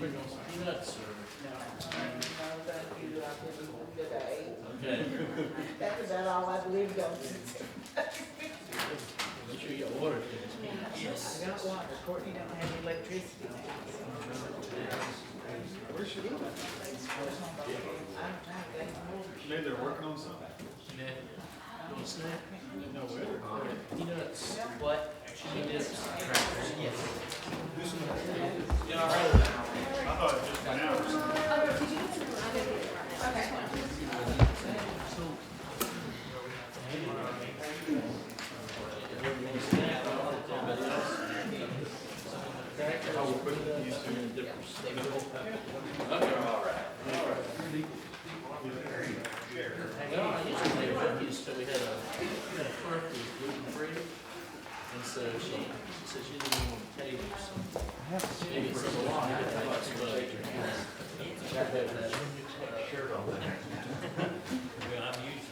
bring on some peanuts or? No, thank you, I didn't look today. Okay. That's about all I believe goes. Make sure you order things. Yes. I got water, Courtney don't have electricity now. Where's she living? I don't think they know. Maybe they're working on something. Yeah. Little snack? No weather. Peanuts. What? Chili dips. Crackers. Yes. Yeah, all right. I thought it just went out or something. Well, I usually make cookies till we had a clerk who was gluten free. And so she said she didn't even want to tell you. So maybe it's a lot. I didn't like to shirt on that. Well, I'm usually.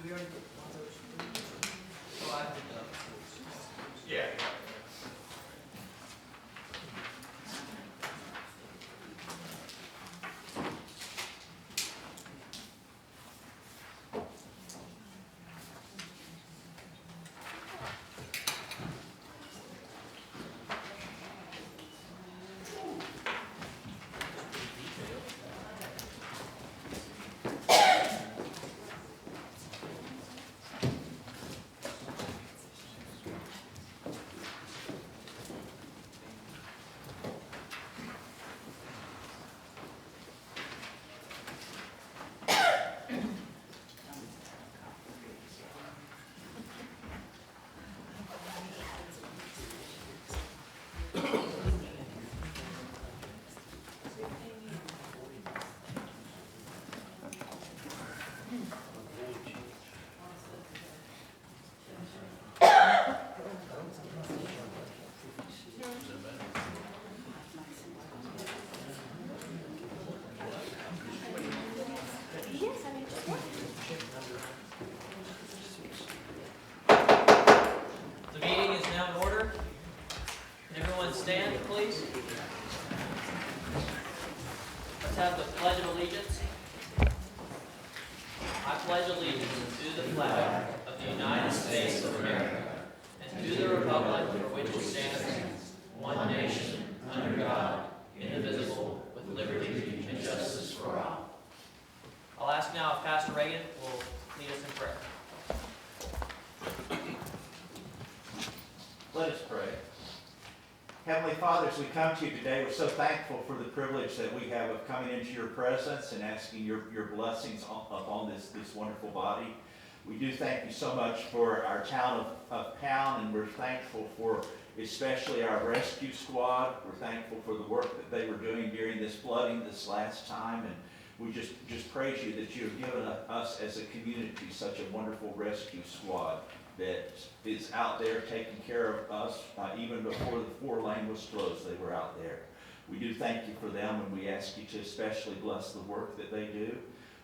Do we already put one of those? Oh, I did that. Yeah. The meeting is now in order. Can everyone stand, please? Let's have the Pledge of Allegiance. I pledge allegiance to the flag of the United States of America and to the republic for which it stands, one nation, under God, indivisible, with liberty and justice for all. I'll ask now if Pastor Reagan will lead us in prayer. Let us pray. Heavenly Father, as we come to you today, we're so thankful for the privilege that we have of coming into your presence and asking your blessings upon this wonderful body. We do thank you so much for our town of Pound, and we're thankful for especially our rescue squad. We're thankful for the work that they were doing during this flooding this last time, and we just praise you that you have given us as a community such a wonderful rescue squad that is out there taking care of us. Even before the 4-lane was closed, they were out there. We do thank you for them, and we ask you to especially bless the work that they do.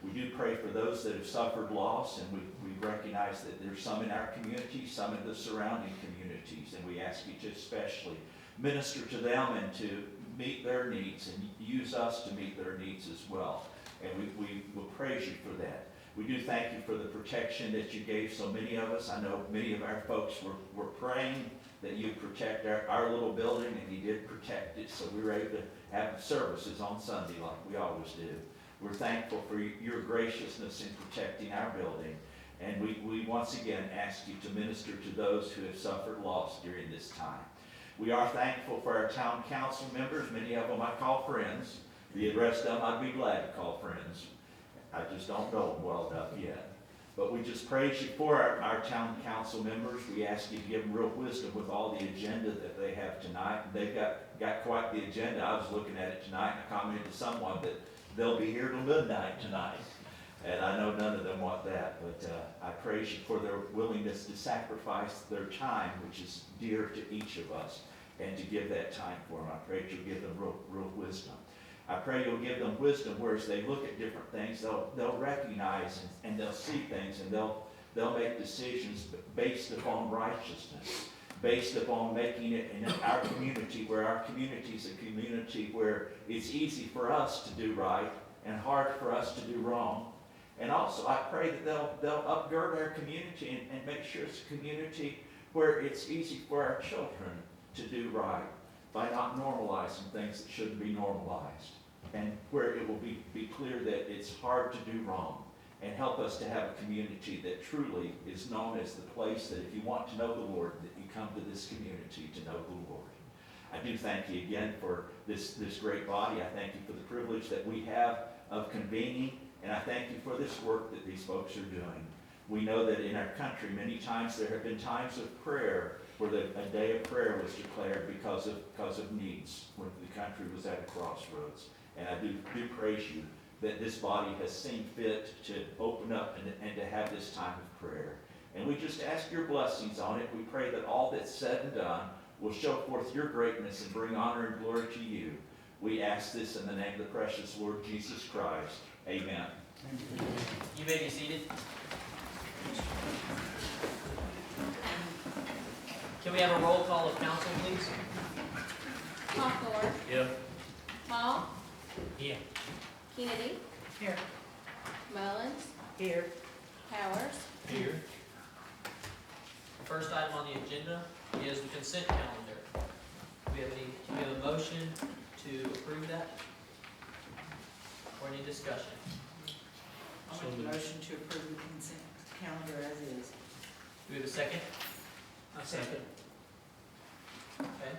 We do pray for those that have suffered loss, and we recognize that there's some in our community, some in the surrounding communities, and we ask you to especially minister to them and to meet their needs and use us to meet their needs as well. And we will praise you for that. We do thank you for the protection that you gave so many of us. I know many of our folks were praying that you'd protect our little building, and you did protect it, so we were able to have services on Sunday like we always do. We're thankful for your graciousness in protecting our building. And we once again ask you to minister to those who have suffered loss during this time. We are thankful for our town council members. Many of them I call friends. The rest of them I'd be glad to call friends. I just don't know them well enough yet. But we just praise you for our town council members. We ask you to give them real wisdom with all the agenda that they have tonight. They've got quite the agenda. I was looking at it tonight and I commented to someone that they'll be here till midnight tonight. And I know none of them want that, but I praise you for their willingness to sacrifice their time, which is dear to each of us, and to give that time for them. I pray that you'll give them real wisdom. I pray you'll give them wisdom where as they look at different things, they'll recognize and they'll see things and they'll make decisions based upon righteousness, based upon making it in our community, where our community is a community where it's easy for us to do right and hard for us to do wrong. And also I pray that they'll upgird our community and make sure it's a community where it's easy for our children to do right by not normalizing things that shouldn't be normalized, and where it will be clear that it's hard to do wrong, and help us to have a community that truly is known as the place that if you want to know the Lord, that you come to this community to know the Lord. I do thank you again for this great body. I thank you for the privilege that we have of convening, and I thank you for this work that these folks are doing. We know that in our country, many times there have been times of prayer where a day of prayer was declared because of needs, when the country was at a crossroads. And I do praise you that this body has seen fit to open up and to have this time of prayer. And we just ask your blessings on it. We pray that all that's said and done will show forth your greatness and bring honor and glory to you. We ask this in the name of the precious Lord Jesus Christ. Amen. You may be seated. Can we have a roll call of council, please? Hawthorne, Yeah. Hall, Yeah. Kennedy, Here. Mullins, Here. Powers, Here. First item on the agenda is the consent calendar. Do we have a motion to approve that? Or any discussion? I'll make a motion to approve the consent calendar as is. Do we have a second? A second. Okay.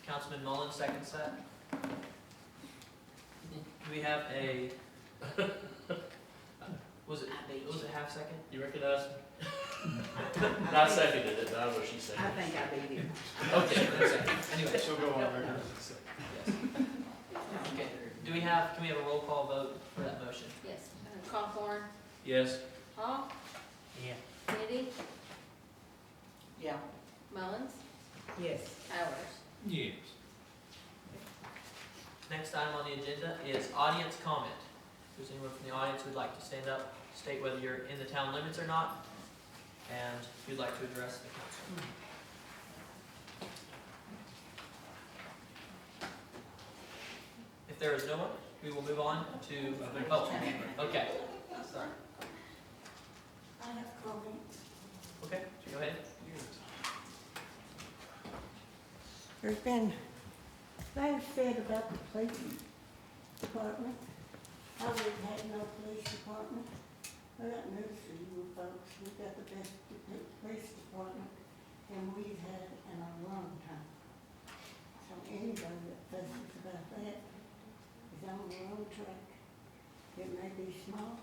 Councilman Mullins seconds that. Do we have a, was it half second? You recognize me? I seconded it, but I don't know what she said. I think I beat you. Okay, one second. Anyway, She'll go on record. yes. Okay. Can we have a roll call vote for that motion? yes, Hawthorne, Yes. Hall, Yeah. Kennedy, Yeah. Mullins, Yes. Powers. Yes. Next item on the agenda is audience comment. If there's anyone from the audience who'd like to stand up, state whether you're in the town limits or not, and if you'd like to address the council. If there is no one, we will move on to, okay, sorry, I have comments. okay, go ahead. There's been things said about the police department. I would have had no police department. I got news for you folks. We got the best police department than we've had in a long time. So anybody that fusses about that is on the wrong track. It may be small,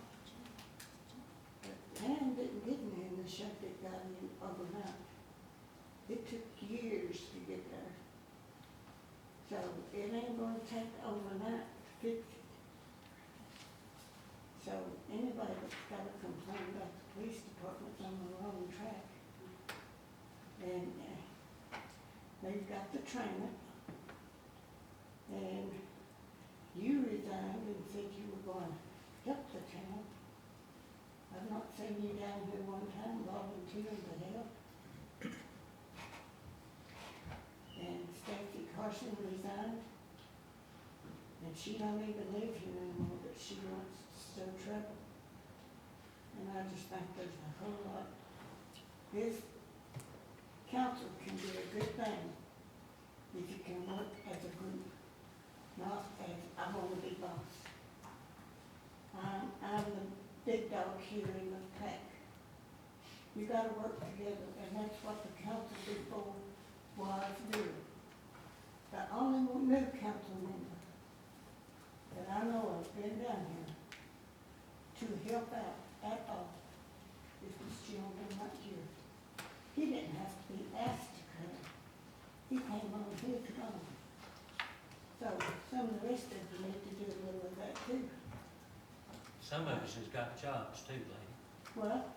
but town didn't get me in the shape it got in overnight. It took years to get there. So it ain't gonna take overnight to fix it. So anybody that's got a complaint about the police department's on the wrong track. And they've got the training. And you resigned and said you were going to help the town. I've not seen you down here one time volunteering to help. And Stacy Carson resigned, and she don't even live here anymore, but she wants to stir trouble. And I just think there's a whole lot. This council can do a good thing if you can work as a group, not as I want to be boss. I'm the big dog here. You gotta work together, and that's what the council before was doing. The only new council member that I know of been down here to help out at all is this gentleman right here. He didn't have to be asked to come. He came on his own. So some of the rest of you need to do a little of that too. Some of us has got jobs too, lady. Well,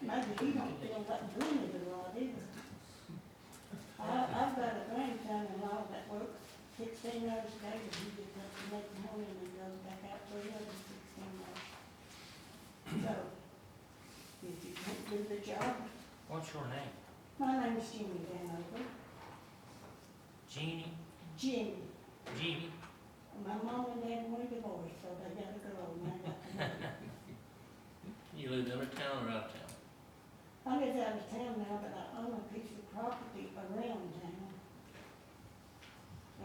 maybe he don't feel like doing it a lot either. I've got a grandson-in-law that works 16 hours a day, but he gets up the next morning and goes back out for another 16 hours. So, if you can't do the job, What's your name? my name's Jimmy Vanover. Jeannie? Jimmy. Jeannie? My mom and dad were divorced, so they got a girl and I got the baby. You live in a town or out of town? I live out of town now, but I own a piece of property around town.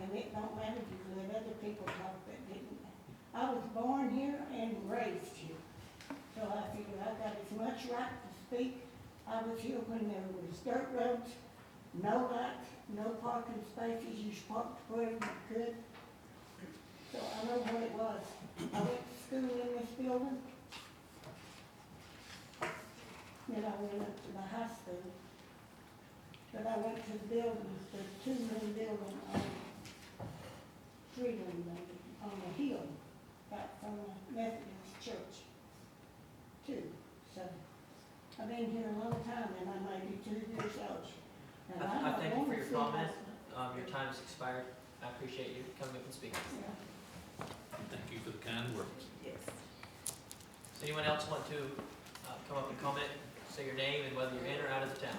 And it don't matter if you let other people talk that didn't. I was born here and raised here. So I figure I got as much right to speak. I was here when there was dirt roads, no lights, no parking spaces, you parked where you could. So I know what it was. I went to school in this building. Then I went up to the high school. But I went to the buildings, the two-room building on, three-room building on the hill, right from the Methodist church, too. So, I've been here a long time and I may be 2 years old. And I don't thank you for wanna your see comment. myself. Your time's expired. I appreciate you coming up and speaking. Yeah. Thank you for the kind words. Yes. Does anyone else want to come up and comment, say your name and whether you're in or out of the town?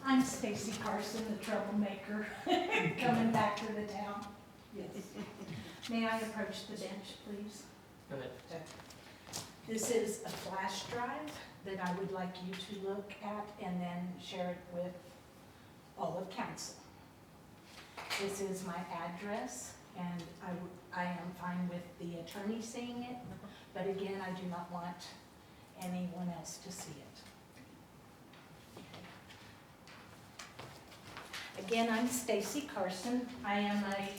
I'm Stacy Carson, the troublemaker, coming back to the town. Yes. May I approach the bench, please? Go ahead. This is a flash drive that I would like you to look at and then share it with all of council. This is my address, and I am fine with the attorney seeing it, but again, I do not want anyone else to see it. Again, I'm Stacy Carson. I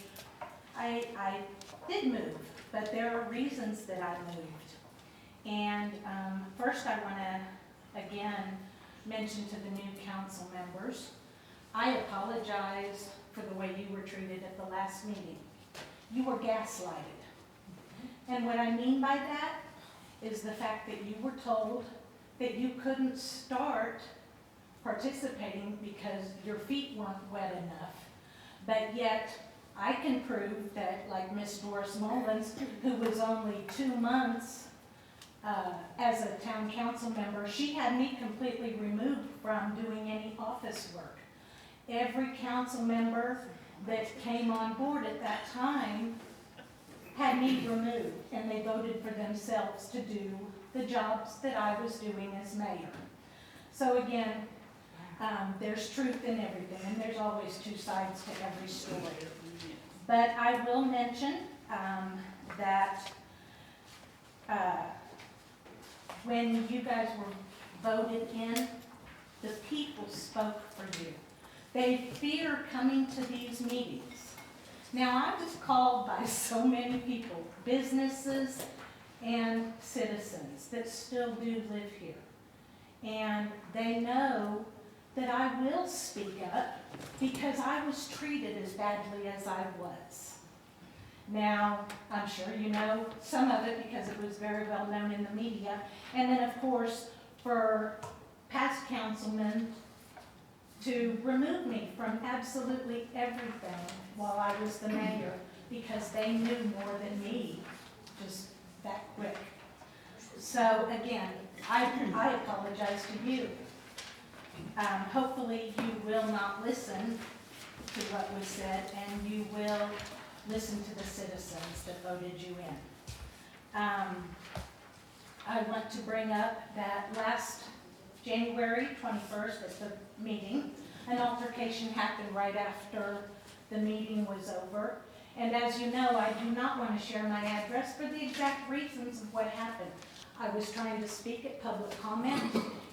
did move, but there are reasons that I moved. And first I want to, again, mention to the new council members, I apologize for the way you were treated at the last meeting. You were gaslighted. And what I mean by that is the fact that you were told that you couldn't start participating because your feet weren't wet enough. But yet, I can prove that, like Miss Doris Mullins, who was only 2 months as a town council member, she had me completely removed from doing any office work. Every council member that came on board at that time had me removed, and they voted for themselves to do the jobs that I was doing as mayor. So again, there's truth in everything, and there's always two sides to every story. But I will mention that when you guys were voted in, the people spoke for you. They fear coming to these meetings. Now, I was called by so many people, businesses and citizens that still do live here. And they know that I will speak up because I was treated as badly as I was. Now, I'm sure you know some of it because it was very well known in the media. And then, of course, for past councilmen to remove me from absolutely everything while I was the mayor because they knew more than me, just that quick. So again, I apologize to you. Hopefully you will not listen to what was said, and you will listen to the citizens that voted you in. I want to bring up that last January 21st at the meeting, an altercation happened right after the meeting was over, And as you know, I do not want to share my address for the exact reasons of what happened. I was trying to speak at public comment,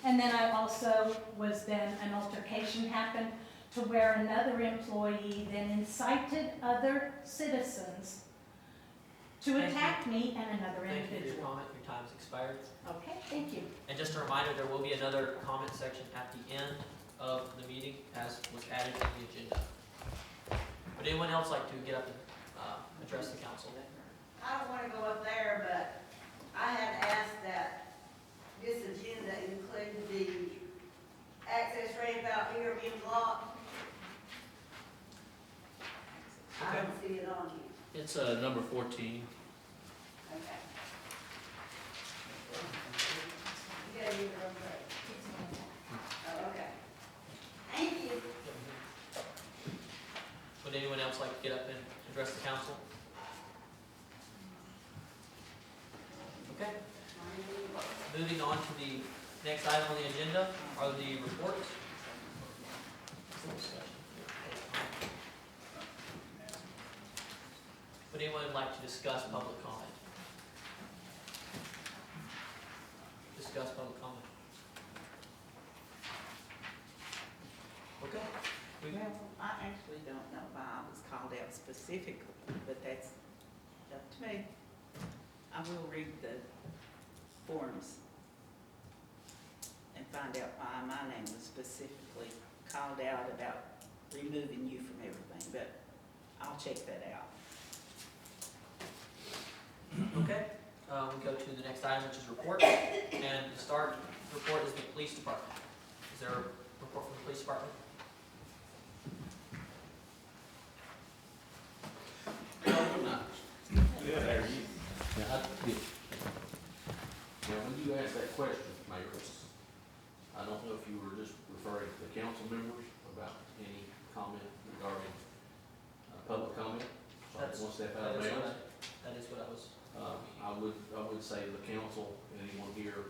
and then I also an altercation happened to where another employee then incited other citizens to attack me and another Thank you for your individual. comment, your time's expired. Okay, thank you. And just a reminder, there will be another comment section at the end of the meeting as was added to the agenda. Would anyone else like to get up and address the council? I don't wanna go up there, but I had asked that this agenda include the access ramp out here being blocked. I don't see it on here. It's, number 14. Okay. You gotta leave it on there. Oh, okay. Thank you. Would anyone else like to get up and address the council? Okay. Moving on to the next item on the agenda are the reports. Would anyone like to discuss public comment? Discuss public comment. Okay. Well, I actually don't know why I was called out specifically, but that's up to me. I will read the forms and find out why my name was specifically called out about removing you from everything, but I'll check that out. Okay, we go to the next item, which is report, and the start report is the police department. Is there a report from the police department? Now, when you asked that question, Mayor, I don't know if you were just referring to the council members about any comment regarding public comment. So I That's- one step That out of is what bounds. that is what I was. I would say the council, anyone here,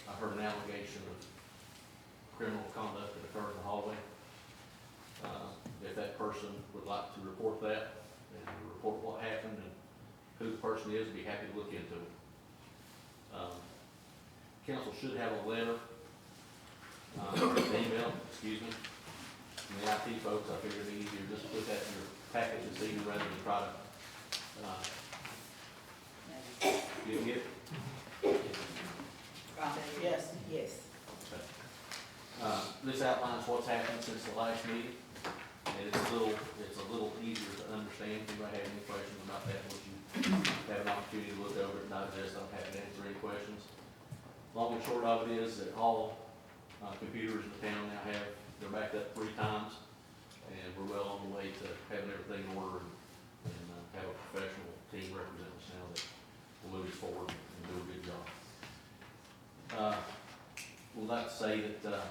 I heard an allegation of criminal conduct that occurred in the hallway. If that person would like to report that and report what happened and who the person is, be happy to look into it. Council should have a letter, an email, excuse me, from the IT folks. I figured it'd be easier just to put that in your package this evening rather than try to, get it. Yes, yes. This outlines what's happened since the last meeting, and it's a little easier to understand. If anybody have any questions about that, once you have an opportunity to look over it and digest, I'm happy to answer any questions. Long and short of it is that all computers in the town now they're backed up 3 times, and we're well on the way to having everything in order and have a professional team represent us now that will move us forward and do a good job. Would like to say that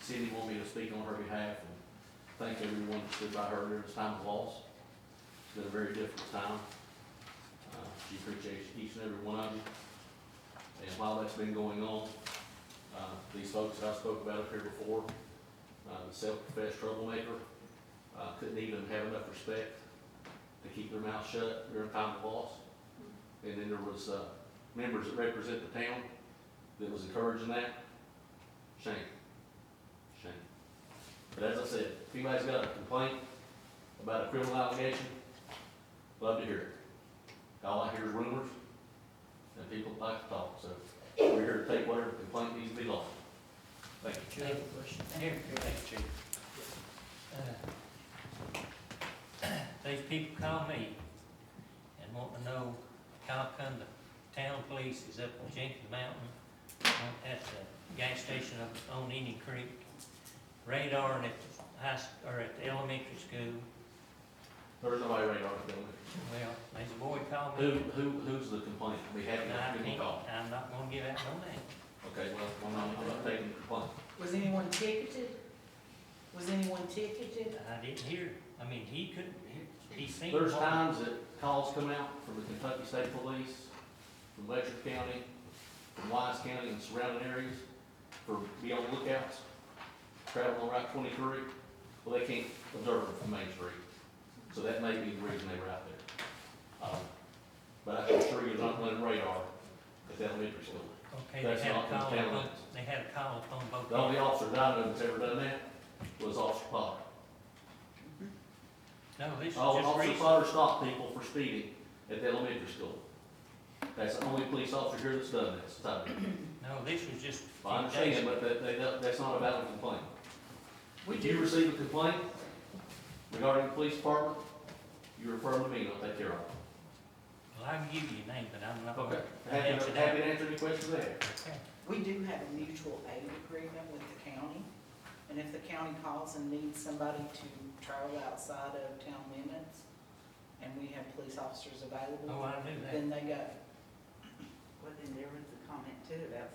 Cindy wanted me to speak on her behalf and thank everyone that stood by her during this time of loss. It's been a very difficult time. She appreciates each and every one of you. And while that's been going on, these folks that I spoke about up here before, the self-professed troublemaker, couldn't even have enough respect to keep their mouth shut during time of loss. And then there was members that represent the town that was encouraging that. Shame. Shame. But as I said, if anybody's got a complaint about a criminal allegation, love to hear it. All I hear is rumors, and people like to talk, so we're here to take whatever complaint needs to be lodged. Thank you. Do you have a question? Here, thank you, Chief. These people call me and want to know how come the town police is up on Jenkins Mountain, at the gas station up on Indian Creek, radar and at the at the elementary school. There's nobody radar filming. Well, there's a boy called me. Who's the complaint? We have I to give him a call. I'm not gonna give out no name. Okay, well, I'm not taking the complaint. Was anyone ticketed? Was anyone ticketed? I didn't hear, I mean, he couldn't, he seen. There's one. times that calls come out from the Kentucky State Police, from Letcher County, from Wise County and surrounding areas for be on lookouts, traveling on Route 23. Well, they can't observe them from Main Street. So that may be the reason they were out there. But I can assure you, it's not running radar at the elementary school. Okay, they That's had a not call the upon, town. they had a call upon both. The only officer that I know that's ever done that was Officer Potter. No, this is Oh, just Officer recent. Potter stopped people for speeding at the elementary school. That's the only police officer here that's done this, so. No, this was just. I understand, but that's not a valid complaint. We If you do, receive a complaint regarding the police department, you refer them to me, and I'll take care of it. Well, I can give you a name, but I'm not. Okay. gonna answer that. Happy to answer any questions there. Okay. we do have a mutual aid agreement with the county. And if the county calls and needs somebody to travel outside of town limits, and we have police officers available, Oh, I knew that. then they go. Well, then there was a comment too about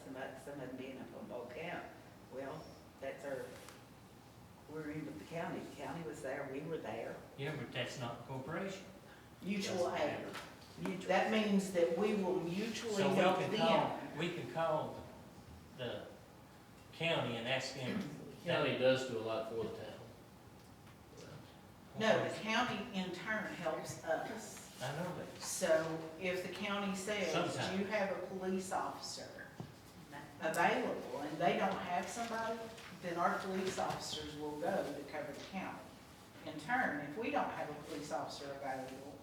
some of them being up on Bull Camp. Well, that's we're in with the county was there, we were there. Yeah, but that's not a corporation. Mutual aid. That means that we will mutually So help we can them. call the county and ask them. The county does do a lot for the town. No, the county in turn helps us. I know that. So if the county says Sometimes. you have a police officer available and they don't have somebody, then our police officers will go to cover the county. In turn, if we don't have a police officer available,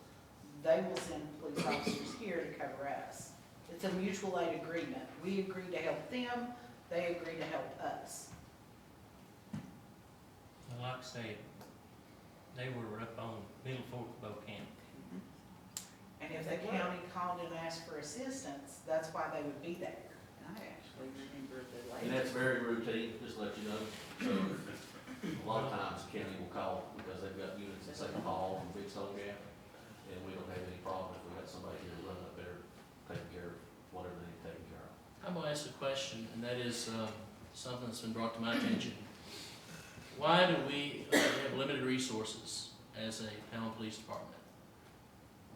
they will send police officers here to cover us. It's a mutual aid agreement. We agree to help them, they agree to help us. Well, like I said, they were up on Middle Fork Boat Camp. And if the county called and asked for assistance, that's why they would be there. I actually remember the And that's very routine, just to let you know. So, a lot of times the county will call because they've got units in St. Paul and Big Stone Gap, and we don't have any problem if we got somebody here run up there taking care of whatever they need taken care of. I'm gonna ask a question, and that is, something that's been brought to my attention. Why do we have limited resources as a town police department?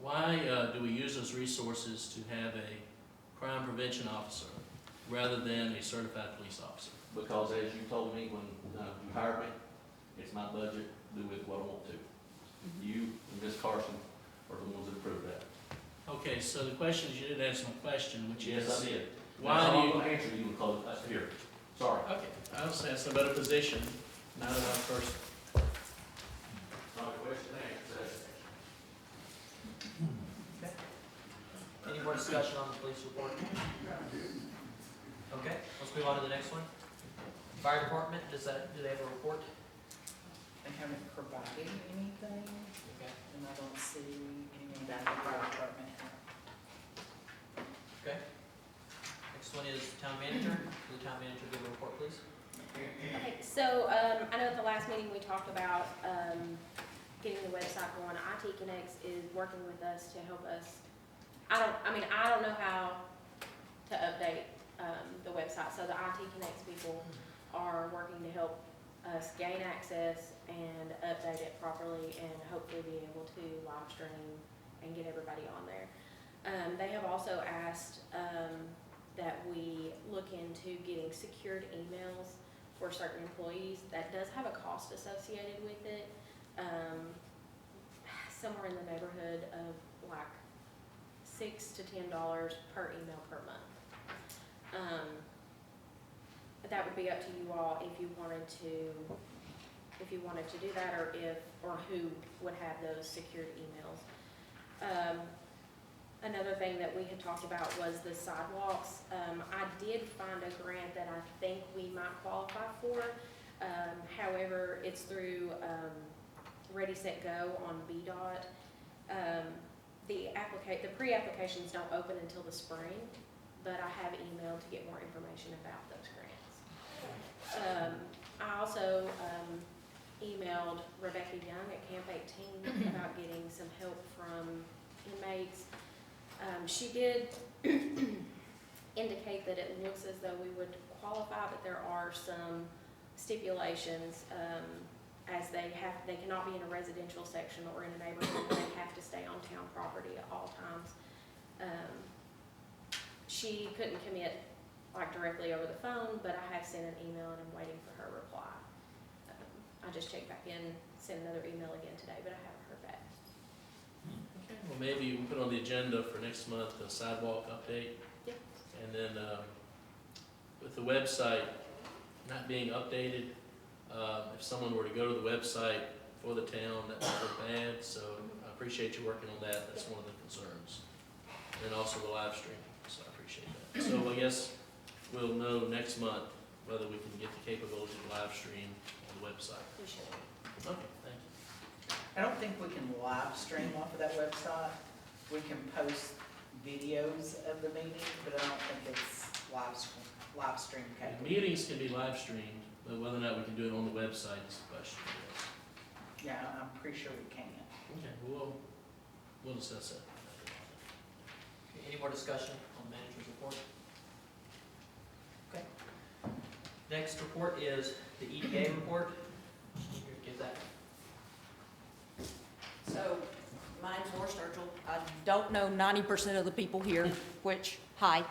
Why, do we use those resources to have a crime prevention officer rather than a certified police officer? Because as you told me when you hired me, it's my budget, do with what I want to. You and Ms. Carson are the ones that approved that. Okay, so the question is, you didn't answer my question, which is. Yes, I did. Why That's do all you? I'm gonna answer you because that's here. Sorry. Okay, I was asked about a position, not about a person. Not a question, answer. Any more discussion on the police report? Okay, let's move on to the next one. Fire department, do they have a report? They haven't provided anything, Okay. and I don't see anything about the fire department. Okay. Next one is town manager. Will the town manager give a report, please? Okay, so, I know at the last meeting we talked about, getting the website going. IT Connects is working with us to help us. I don't know how to update, the website, so the IT Connects people are working to help us gain access and update it properly and hopefully be able to live stream and get everybody on there. They have also asked, that we look into getting secured emails for certain employees. That does have a cost associated with it, somewhere in the neighborhood of like $6 to $10 per email per month. That would be up to you all if you wanted to do that, or who would have those secured emails. Another thing that we had talked about was the sidewalks. I did find a grant that I think we might qualify for. However, it's through Ready, Set, Go on VDOT. The pre-applications don't open until the spring, but I have emailed to get more information about those grants. I also emailed Rebecca Young at Camp 18 about getting some help from inmates. She did indicate that it looks as though we would qualify, but there are some stipulations, as they cannot be in a residential section or in a neighborhood, and they have to stay on town property at all times. She couldn't commit like directly over the phone, but I have sent an email and I'm waiting for her reply. I just checked back in, sent another email again today, but I haven't heard back. Okay, well, maybe we'll put on the agenda for next month a sidewalk update. Yep. And then, with the website not being updated, if someone were to go to the website for the town, that would look bad, so I appreciate you working on that, that's one of the concerns. And then also the live stream, so I appreciate that. So I guess we'll know next month whether we can get the capability to live stream on the website. We should. Okay, thank you. I don't think we can live stream off of that website. We can post videos of the meeting, but I don't think it's live stream The capable. meetings can be live streamed, but whether or not we can do it on the website is the question, I guess. Yeah, I'm pretty sure we can. Okay, we'll discuss that. Okay, any more discussion on the manager's report? Okay. Next report is the EDA report. Here, give that. So, my name's Laura Sturgill. I don't know 90% of the people here, which, hi.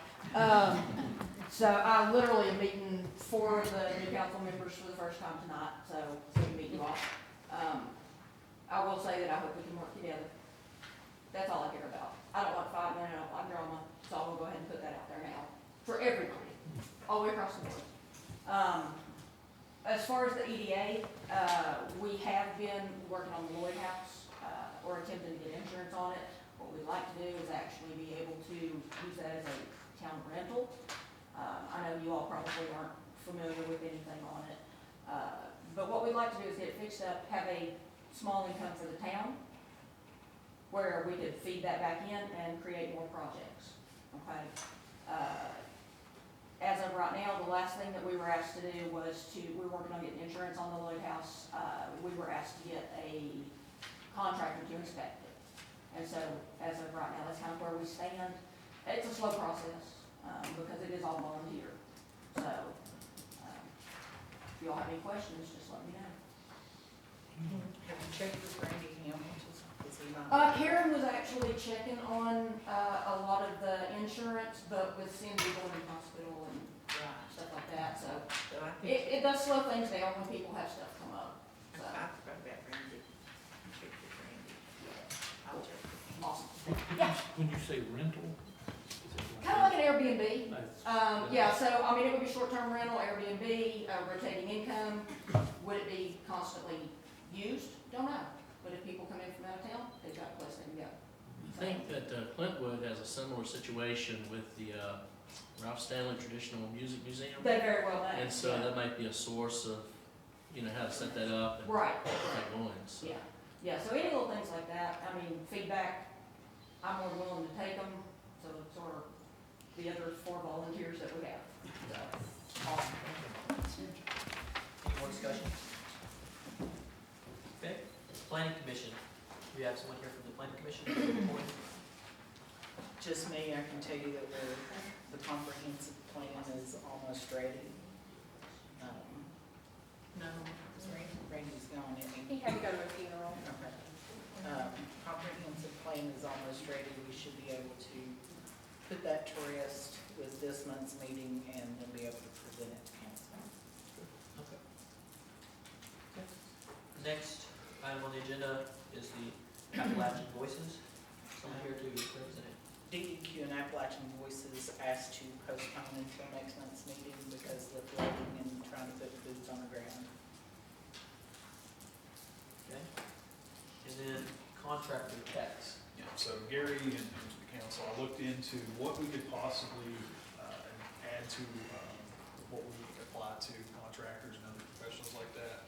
So I literally am meeting 4 of the new council members for the first time tonight, so we can meet you all. I will say that I hope we can work together. That's all I care about. I don't like fighting, I don't like drama, so I will go ahead and put that out there now, for everybody, all the way across the board. As far as the EDA, we have been working on the Lloyd House, or attempting to get insurance on it. What we'd like to do is actually be able to use that as a town rental. I know you all probably aren't familiar with anything on it, but what we'd like to do is get it fixed up, have a small income for the town, where we could feed that back in and create more projects, okay? As of right now, the last thing that we were asked to do was we were working on getting insurance on the Lloyd House. We were asked to get a contractor to inspect it. And so, as of right now, that's kind of where we stand. It's a slow process, because it is all volunteer. So, if y'all have any questions, just let me know. Have you checked with Randy Hamilton? Is he not? Karen was actually checking on, a lot of the insurance, but with Cindy going to hospital and Right. stuff like that, so But I think, it does slow things down when people have stuff come up. So, I forgot about Randy. Check with Randy. I'll check with him. awesome. When you say rental? Kind of like an Airbnb. Yeah, so, I mean, it would be short-term rental, Airbnb, rotating income. Would it be constantly used? Don't know. But if people come in from out of town, they've got a place they can go. I think that Clintwood has a similar situation with the Ralph Stanley Traditional Music Museum. They very well may. And so that might be a source of, how to set that up and Right, get that going, so. yeah. Yeah, so any little things like that, I mean, feedback, I'm more than willing to take them, so it's sort of the other 4 volunteers that we have. So, awesome. Any more discussion? Okay, planning commission. We have someone here from the planning commission. Report. Just me, I can tell you that the comprehensive plan is almost ready. No, Randy's gone, isn't he? He had to go to a funeral. Okay. Comprehensive plan is almost ready. We should be able to put that to rest with this month's meeting and then be able to present it to council. Okay. Next item on the agenda is the Appalachian Voices. Someone here to represent it. DEQ and Appalachian Voices asked to postpone until next month's meeting because they're flooding and trying to put boots on the ground. Okay. And then contractor tax. Yeah, so Gary and the council, I looked into what we could possibly add to what we would apply to contractors and other professionals like that.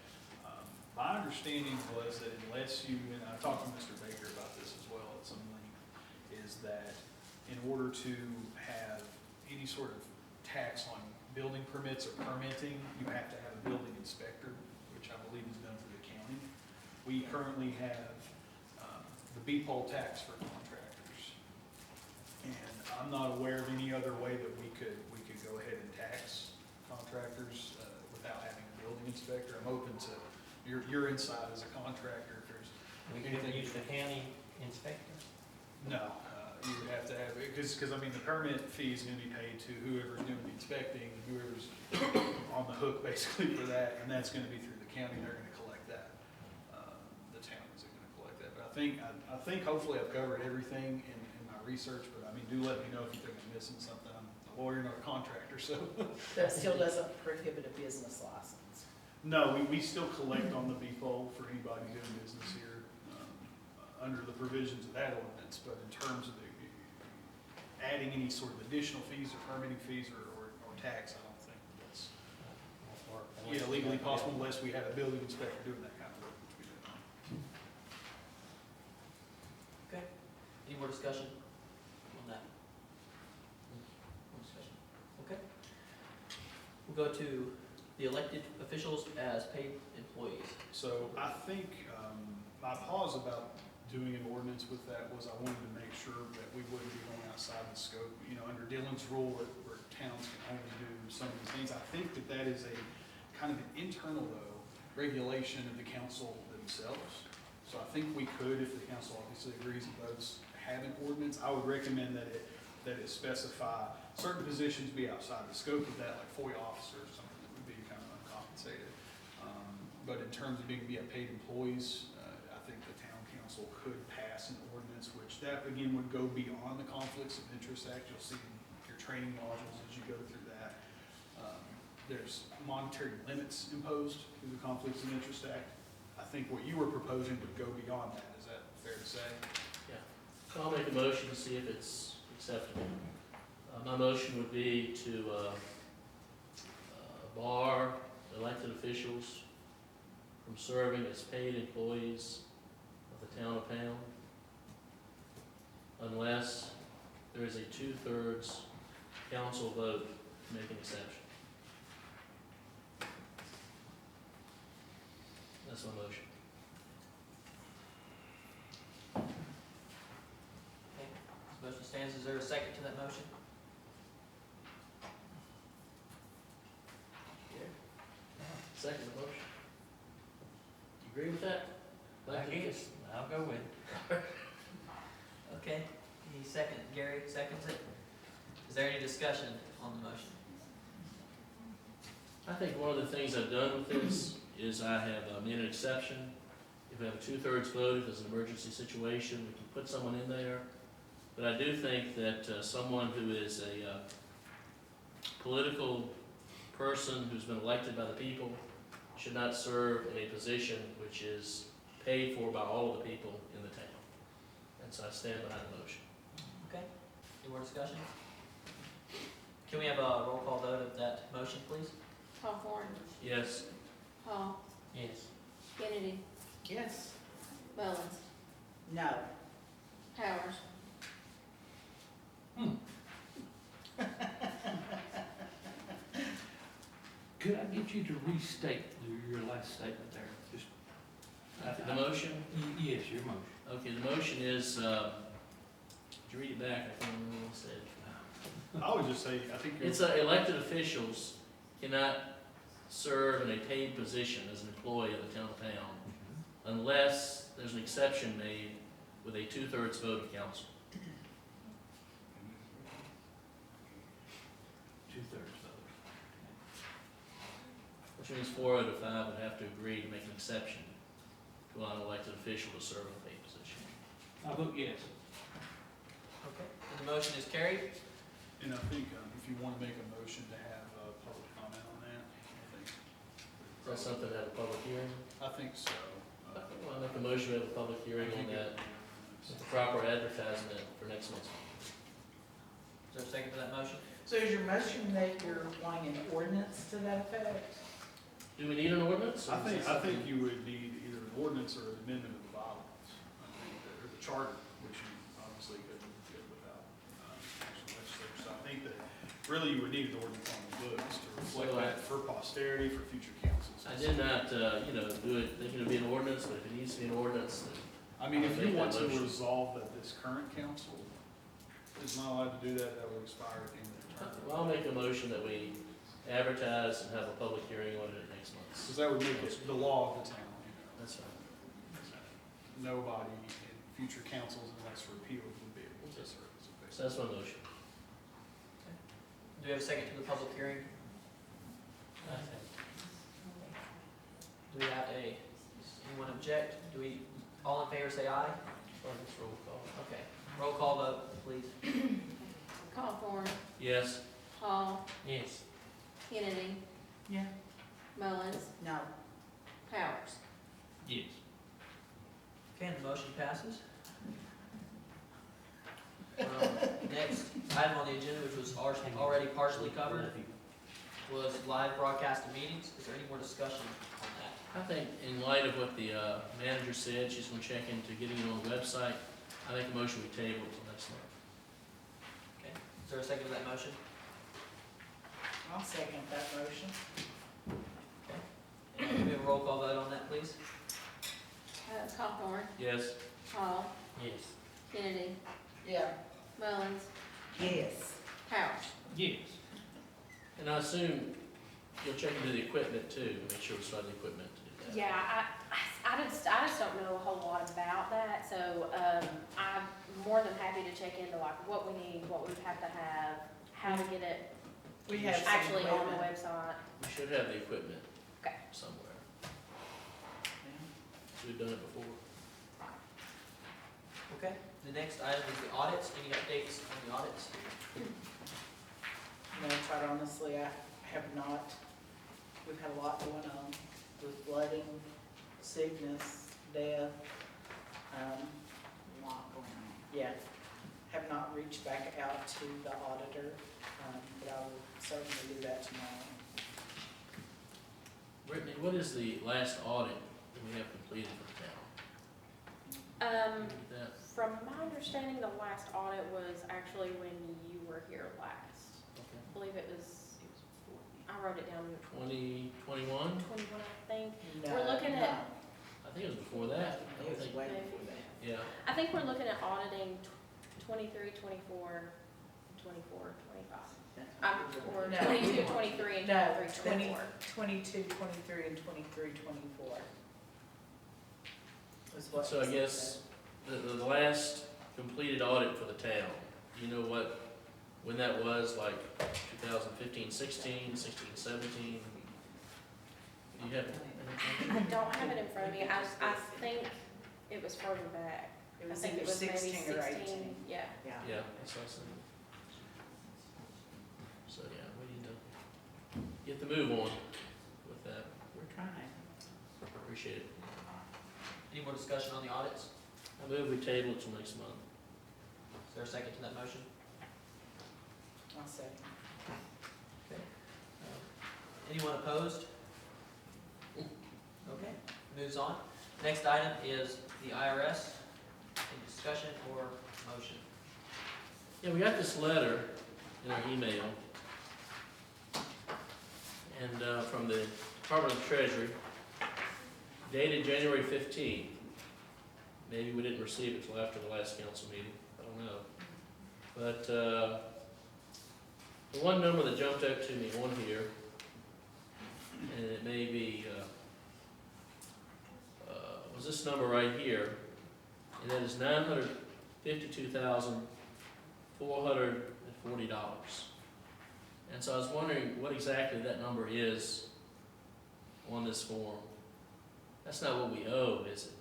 My understanding was that unless you, and I talked to Mr. Baker about this as well at some length, is that in order to have any sort of tax on building permits or permitting, you have to have a building inspector, which I believe is done through the county. We currently have the BPOL tax for contractors. And I'm not aware of any other way that we could go ahead and tax contractors without having a building inspector. I'm open to your insight as a contractor, if there's We can use the county inspector. no, you would have to have, because I mean, the permit fee is gonna be paid to whoever's doing the inspecting, whoever's on the hook basically for that, and that's gonna be through the county, they're gonna collect that. The town isn't gonna collect that, but I I think hopefully I've covered everything in my research, but I mean, do let me know if you think I'm missing something. I'm a lawyer, not a contractor, so. That still doesn't prohibit a business license. No, we still collect on the BPOL for anybody doing business here, under the provisions of that ordinance, but in terms of adding any sort of additional fees or permitting fees or tax, I don't think that's, legally possible unless we had a building inspector doing that kind of work, which we don't. Okay, any more discussion on that? More discussion, okay. We'll go to the elected officials as paid employees. So I think, my pause about doing an ordinance with that was I wanted to make sure that we wouldn't be going outside the scope. You know, under Dillon's rule, where towns can only do some of these things, I think that is a kind of an internal, though, regulation of the council themselves. So I think we could, if the council obviously agrees and votes, have an ordinance. I would recommend that it specify certain positions be outside the scope of that, like FOIA officers, something that would be kind of uncompensated. But in terms of being paid employees, I think the town council could pass an ordinance, which that again would go beyond the Conflicts of Interest Act. You'll see in your training modules as you go through that. There's monetary limits imposed through the Conflicts of Interest Act. I think what you were proposing would go beyond that. Is that fair to say? Yeah. So I'll make a motion to see if it's acceptable. My motion would be to bar elected officials from serving as paid employees of the town of Pound unless there is a 2/3 council vote to make an exception. That's my motion. Okay, this motion stands. Is there a second to that motion? Second motion. You agree with that? I guess, I'll go with it. Okay, he second, Gary seconds it. Is there any discussion on the motion? I think one of the things I've done with this is I have made an exception. If we have a 2/3 vote, if there's an emergency situation, we can put someone in there. But I do think that someone who is a political person who's been elected by the people should not serve in a position which is paid for by all of the people in the town. And so I stand behind the motion. Okay, any more discussion? Can we have a roll call vote of that motion, please? Hawthorne, Yes. Hall, Yes. Kennedy, Yes. Mullins, No. Powers. Could I get you to restate your last statement there? Just, The motion? Yes, your motion. Okay, the motion is, did you read it back? I can't remember what it said. I would just say, I think you're. It's elected officials cannot serve in a paid position as an employee of the town of Pound unless there's an exception made with a 2/3 vote of council. 2/3 vote. Which means 4 out of 5 would have to agree to make an exception to allow an elected official to serve in a paid position. I vote yes. Okay, and the motion is carried. And I think if you want to make a motion to have public comment on that, I think. Is that something to have a public hearing? I think so. Well, I make a motion to have a public hearing on that with the proper advertisement for next month's meeting. Is there a second to that motion? So is your motion that you're wanting an ordinance to that effect? Do we need an ordinance? or I is think, this I think something- you would need either an ordinance or an amendment of the bylaws. I think, or the charter, which you obviously couldn't get without actual legislature. So I think that really you would need an ordinance on the books to reflect So, that for posterity, for future councils. I did not, do it thinking it'd be an ordinance, but if it needs to be an ordinance, then I mean, if I'll you make want that to motion. resolve that this current council is not allowed to do that, that will expire at the end of the term. Well, I'll make a motion that we advertise and have a public hearing on it next month. Because that would make it the law of the town, you know. That's right. Nobody in future councils unless repealed would be able to serve as a base. So that's my motion. Do we have a second to the public hearing? I think. Do we have does anyone object? Do we All in favor, say aye. Or just roll call. Okay, roll call vote, please. Hawthorne, Yes. Hall, Yes. Kennedy, Yeah. Mullins, No. Powers. Yes. Okay, and the motion passes. Next item on the agenda, which was already partially covered, was live broadcast of meetings. Is there any more discussion on that? I think in light of what the manager said, she's gonna check into getting it on the website. I make a motion we table it till next month. Okay, is there a second to that motion? I'll second that motion. And can we have a roll call vote on that, please? Hawthorne, Yes. Hall, Yes. Kennedy, Yeah. Mullins, Yes. Powers. Yes. And I assume you'll check into the equipment too, make sure it's got the equipment to do that. Yeah, I just don't know a whole lot about that, so, I'm more than happy to check into like what we need, what we have to have, how to get it We have some actually on the equipment. website. We should have the equipment Okay. somewhere. We've done it before. Okay, the next item is the audits. Any updates on the audits? No, quite honestly, I have not. We've had a lot going on with flooding, sickness, death. A lot going on. Yeah, have not reached back out to the auditor, but I will certainly do that tomorrow. Brittany, what is the last audit that we have completed for the town? Can you get that? From my understanding, the last audit was actually when you were here last. Okay. I believe it was, I wrote it down, 2021? 21, I think. No, We're looking no. at- I think it was before that. I It was think- way before that. Yeah. I think we're looking at auditing 23, 24, 24, 25. Or No. 22, 23, and No, 23, 24. 22, 23, and 23, 24. Was what So I was guess the last completed audit for the town, do you know when that was, like 2015, 16, 16, 17? Do you have? I don't have it in front of me. I think it was further back. It I was think either it was maybe 16 or 16, 18. yeah. Yeah. Yeah, that's what I said. So, yeah, we need to get the move on with that. We're trying. Appreciate it. Any more discussion on the audits? I move we table it till next month. Is there a second to that motion? I'll second. Okay. Anyone opposed? Okay, moves on. Next item is the IRS. Any discussion or motion? Yeah, we got this letter in our email, and from the Department of Treasury, dated January 15th. Maybe we didn't receive it till after the last council meeting, I don't know. But the one number that jumped out to me on here, and it may be, was this number right here, and that is $952,440. And so I was wondering what exactly that number is on this form. That's not what we owe, is it?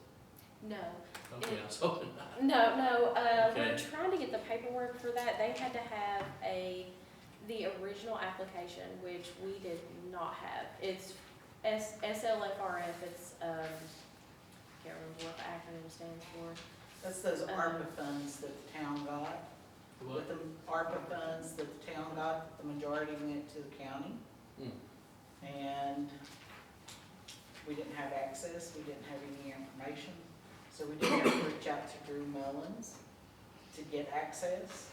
No. Okay, I was hoping not. No, we're Okay. trying to get the paperwork for that. They had to have the original application, which we did not have. It's SLFRF, it's, can't remember what the acronym stands for. That's those ARPA funds that the town got. What? With the ARPA funds that the town got, the majority went to the county. And we didn't have access, we didn't have any information. So we did have to reach out to Drew Mullins to get access.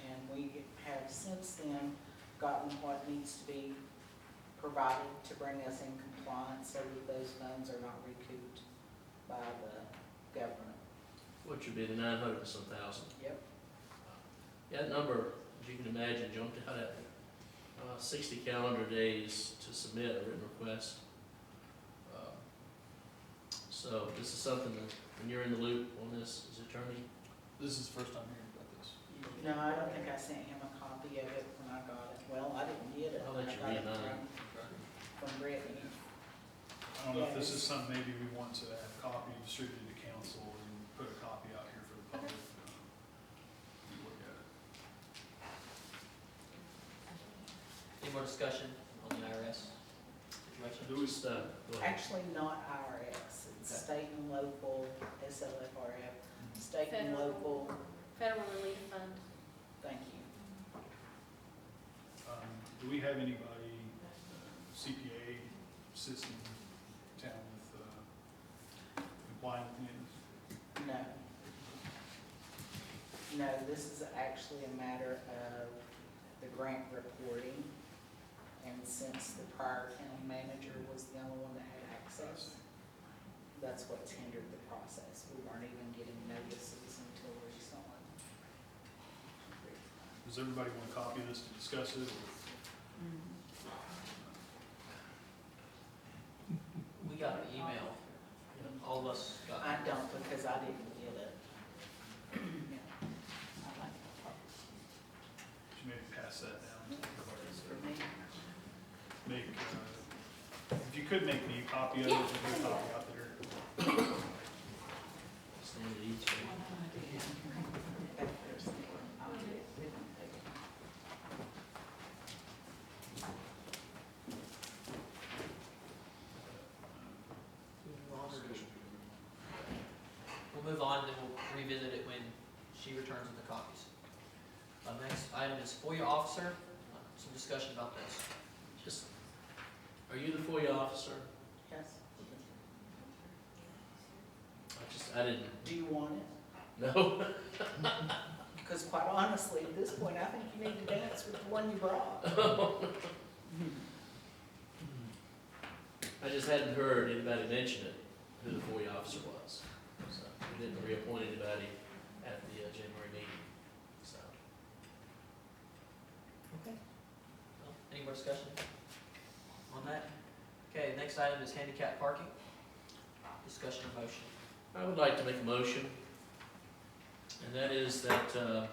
And we have since then gotten what needs to be provided to bring us in compliance so that those funds are not recouped by the government. Which would be the 900 and some thousand. Yep. Yeah, that number, as you can imagine, jumped out at 60 calendar days to submit a written request. So this is something that, when you're in the loop on this as attorney, This is the first time hearing about this. No, I don't think I sent him a copy of it when I got it. Well, I didn't get it. I'll let I you got read it mine. From Brittany. I don't know if this is something maybe we want to have copy distributed to council and put a copy out here for the public. You look at it. Any more discussion on the IRS situation? Who is, Go ahead. Actually, not IRS, it's state and local, SLFRF, state and Federal. local, Federal Relief Fund. thank you. do we have anybody, CPA system in town with, complying with the No. No, this is actually a matter of the grant reporting, and since the prior county manager was the only one that had access, that's what's hindered the process. We weren't even getting notices until recently. Does everybody want a copy of this to discuss it? We got an email, all of us got. I don't, because I didn't get it. I like the parts. Should maybe pass that down. It's for me. Make, if you could make me a copy of it, Yeah. and get a copy out there. Stand at each one. We'll move on, then we'll revisit it when she returns with the copies. Next item is FOIA officer. Some discussion about this. Just, are you the FOIA officer? Yes. I didn't, Do you want it? no. Because quite honestly, at this point, I think you need to dance with the one you brought. I just hadn't heard anybody mention it, who the FOIA officer was. So we didn't reappoint anybody at the January meeting, so. Okay. Well, any more discussion on that? Okay, next item is handicap parking. Discussion or motion. I would like to make a motion, and that is that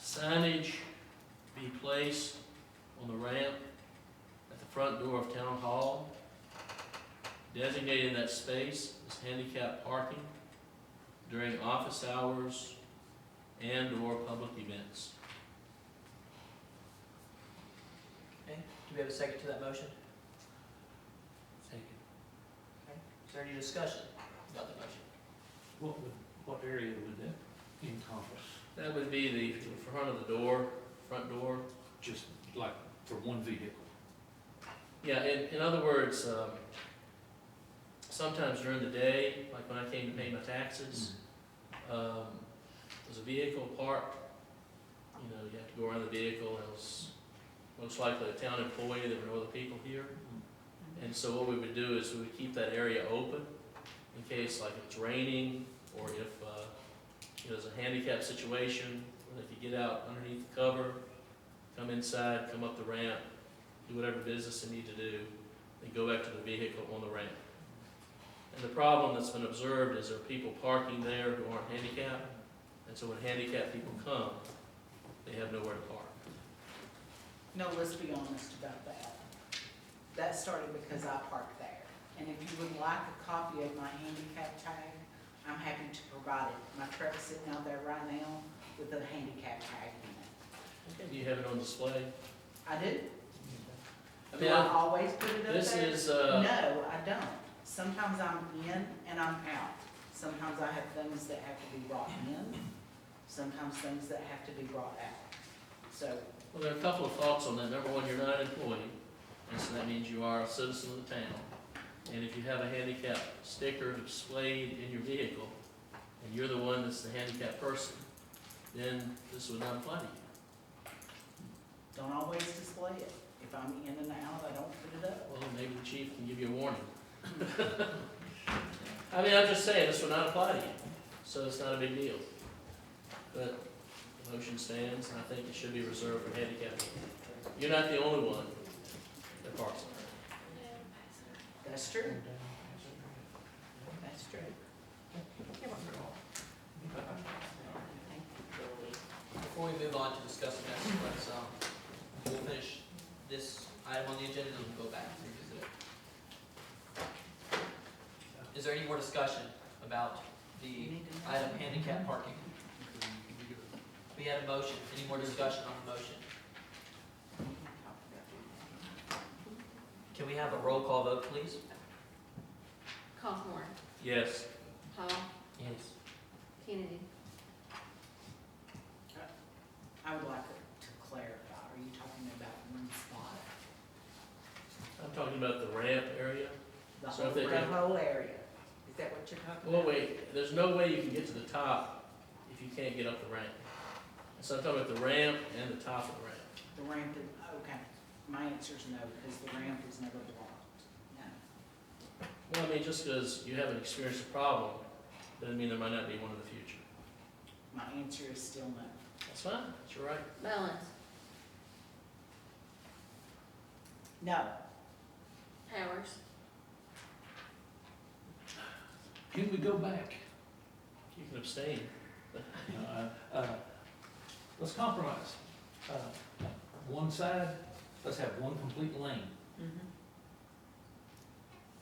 signage be placed on the ramp at the front door of Town Hall, designating that space as handicap parking during office hours and/or public events. Okay, do we have a second to that motion? Thank you. Okay, is there any discussion about the motion? What area would that encompass? That would be the front of the door, front door. Just like for one vehicle? Yeah, in other words, sometimes during the day, like when I came to pay my taxes, there's a vehicle parked, you know, you have to go around the vehicle, and it was most likely a town employee, there were no other people here. And so what we would do is we would keep that area open in case like it's raining, or if, you know, there's a handicap situation, where they could get out underneath the cover, come inside, come up the ramp, do whatever business they need to do, and go back to the vehicle on the ramp. And the problem that's been observed is there are people parking there who aren't handicapped, and so when handicapped people come, they have nowhere to park. No, let's be honest about that. That started because I parked there. And if you would like a copy of my handicap tag, I'm happy to provide it. My truck's sitting out there right now with a handicap tag in it. Okay, do you have it on display? I do. I Do mean, I always put it up there? this is, No, I don't. Sometimes I'm in and I'm out. Sometimes I have things that have to be brought in, sometimes things that have to be brought out. So, well, there are a couple of thoughts on that. Number one, you're not an employee, and so that means you are a citizen of the town. And if you have a handicap sticker displayed in your vehicle, and you're the one that's the handicapped person, then this would not apply to you. don't always display it. If I'm in and out, I don't put it up. Well, maybe the chief can give you a warning. I mean, I'm just saying, this would not apply to you, so it's not a big deal. But the motion stands, and I think it should be reserved for handicapped people. You're not the only one that parks there. That's true. That's true. Before we move on to discuss the next one, we'll finish this item on the agenda and we'll go back and revisit it. Is is there any more discussion about the item handicap parking? We had a motion, any more discussion on the motion? Can we have a roll call vote, please? Hawthorne, Yes. Hall, Yes. Kennedy. I would like to clarify, are you talking about one spot? I'm talking about the ramp area. The So whole, if they the can- whole area? Is that what you're talking Well, about? wait, there's no way you can get to the top if you can't get up the ramp. So I'm talking about the ramp and the top of the ramp. The ramp is, okay, my answer is no, because the ramp is never blocked, no. Well, I mean, just because you haven't experienced a problem, doesn't mean there might not be one in the future. My answer is still no. That's fine, that's your right. Mullins, No, Powers, Can we go back? You can abstain. Let's compromise. One side, let's have one complete lane.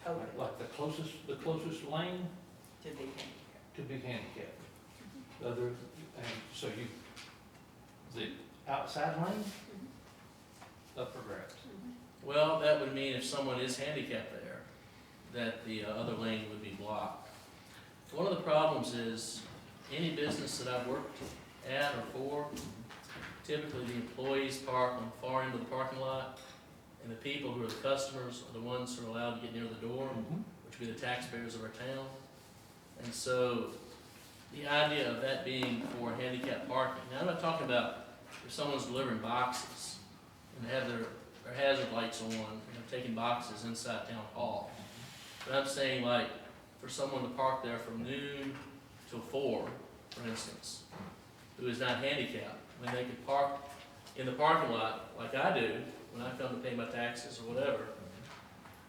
okay, Like the closest lane to be handicapped. to be handicapped. The other, and so you, the outside lane, up for grabs. Well, that would mean if someone is handicapped there, that the other lane would be blocked. One of the problems is, any business that I've worked at or for, typically the employees park on the far end of the parking lot, and the people who are the customers are the ones who are allowed to get near the door, which would be the taxpayers of our town. And so, the idea of that being for handicap parking, now I'm not talking about if someone's delivering boxes and they have their hazard lights on, and they're taking boxes inside town hall. But I'm saying like, for someone to park there from noon till 4, for instance, who is not handicapped, when they could park in the parking lot like I do, when I come to pay my taxes or whatever,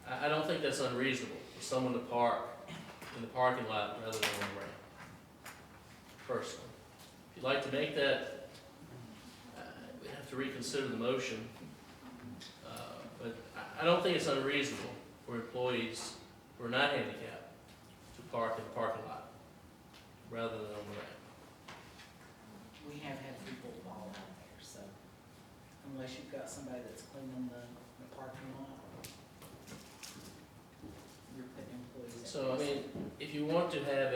I don't think that's unreasonable for someone to park in the parking lot rather than on the ramp, personally. If you'd like to make that, we'd have to reconsider the motion. But I don't think it's unreasonable for employees who are not handicapped to park in the parking lot rather than on the ramp. We have had people fall out there, so unless you've got somebody that's cleaning the parking lot, you're putting employees at So, I risk. mean, if you want to have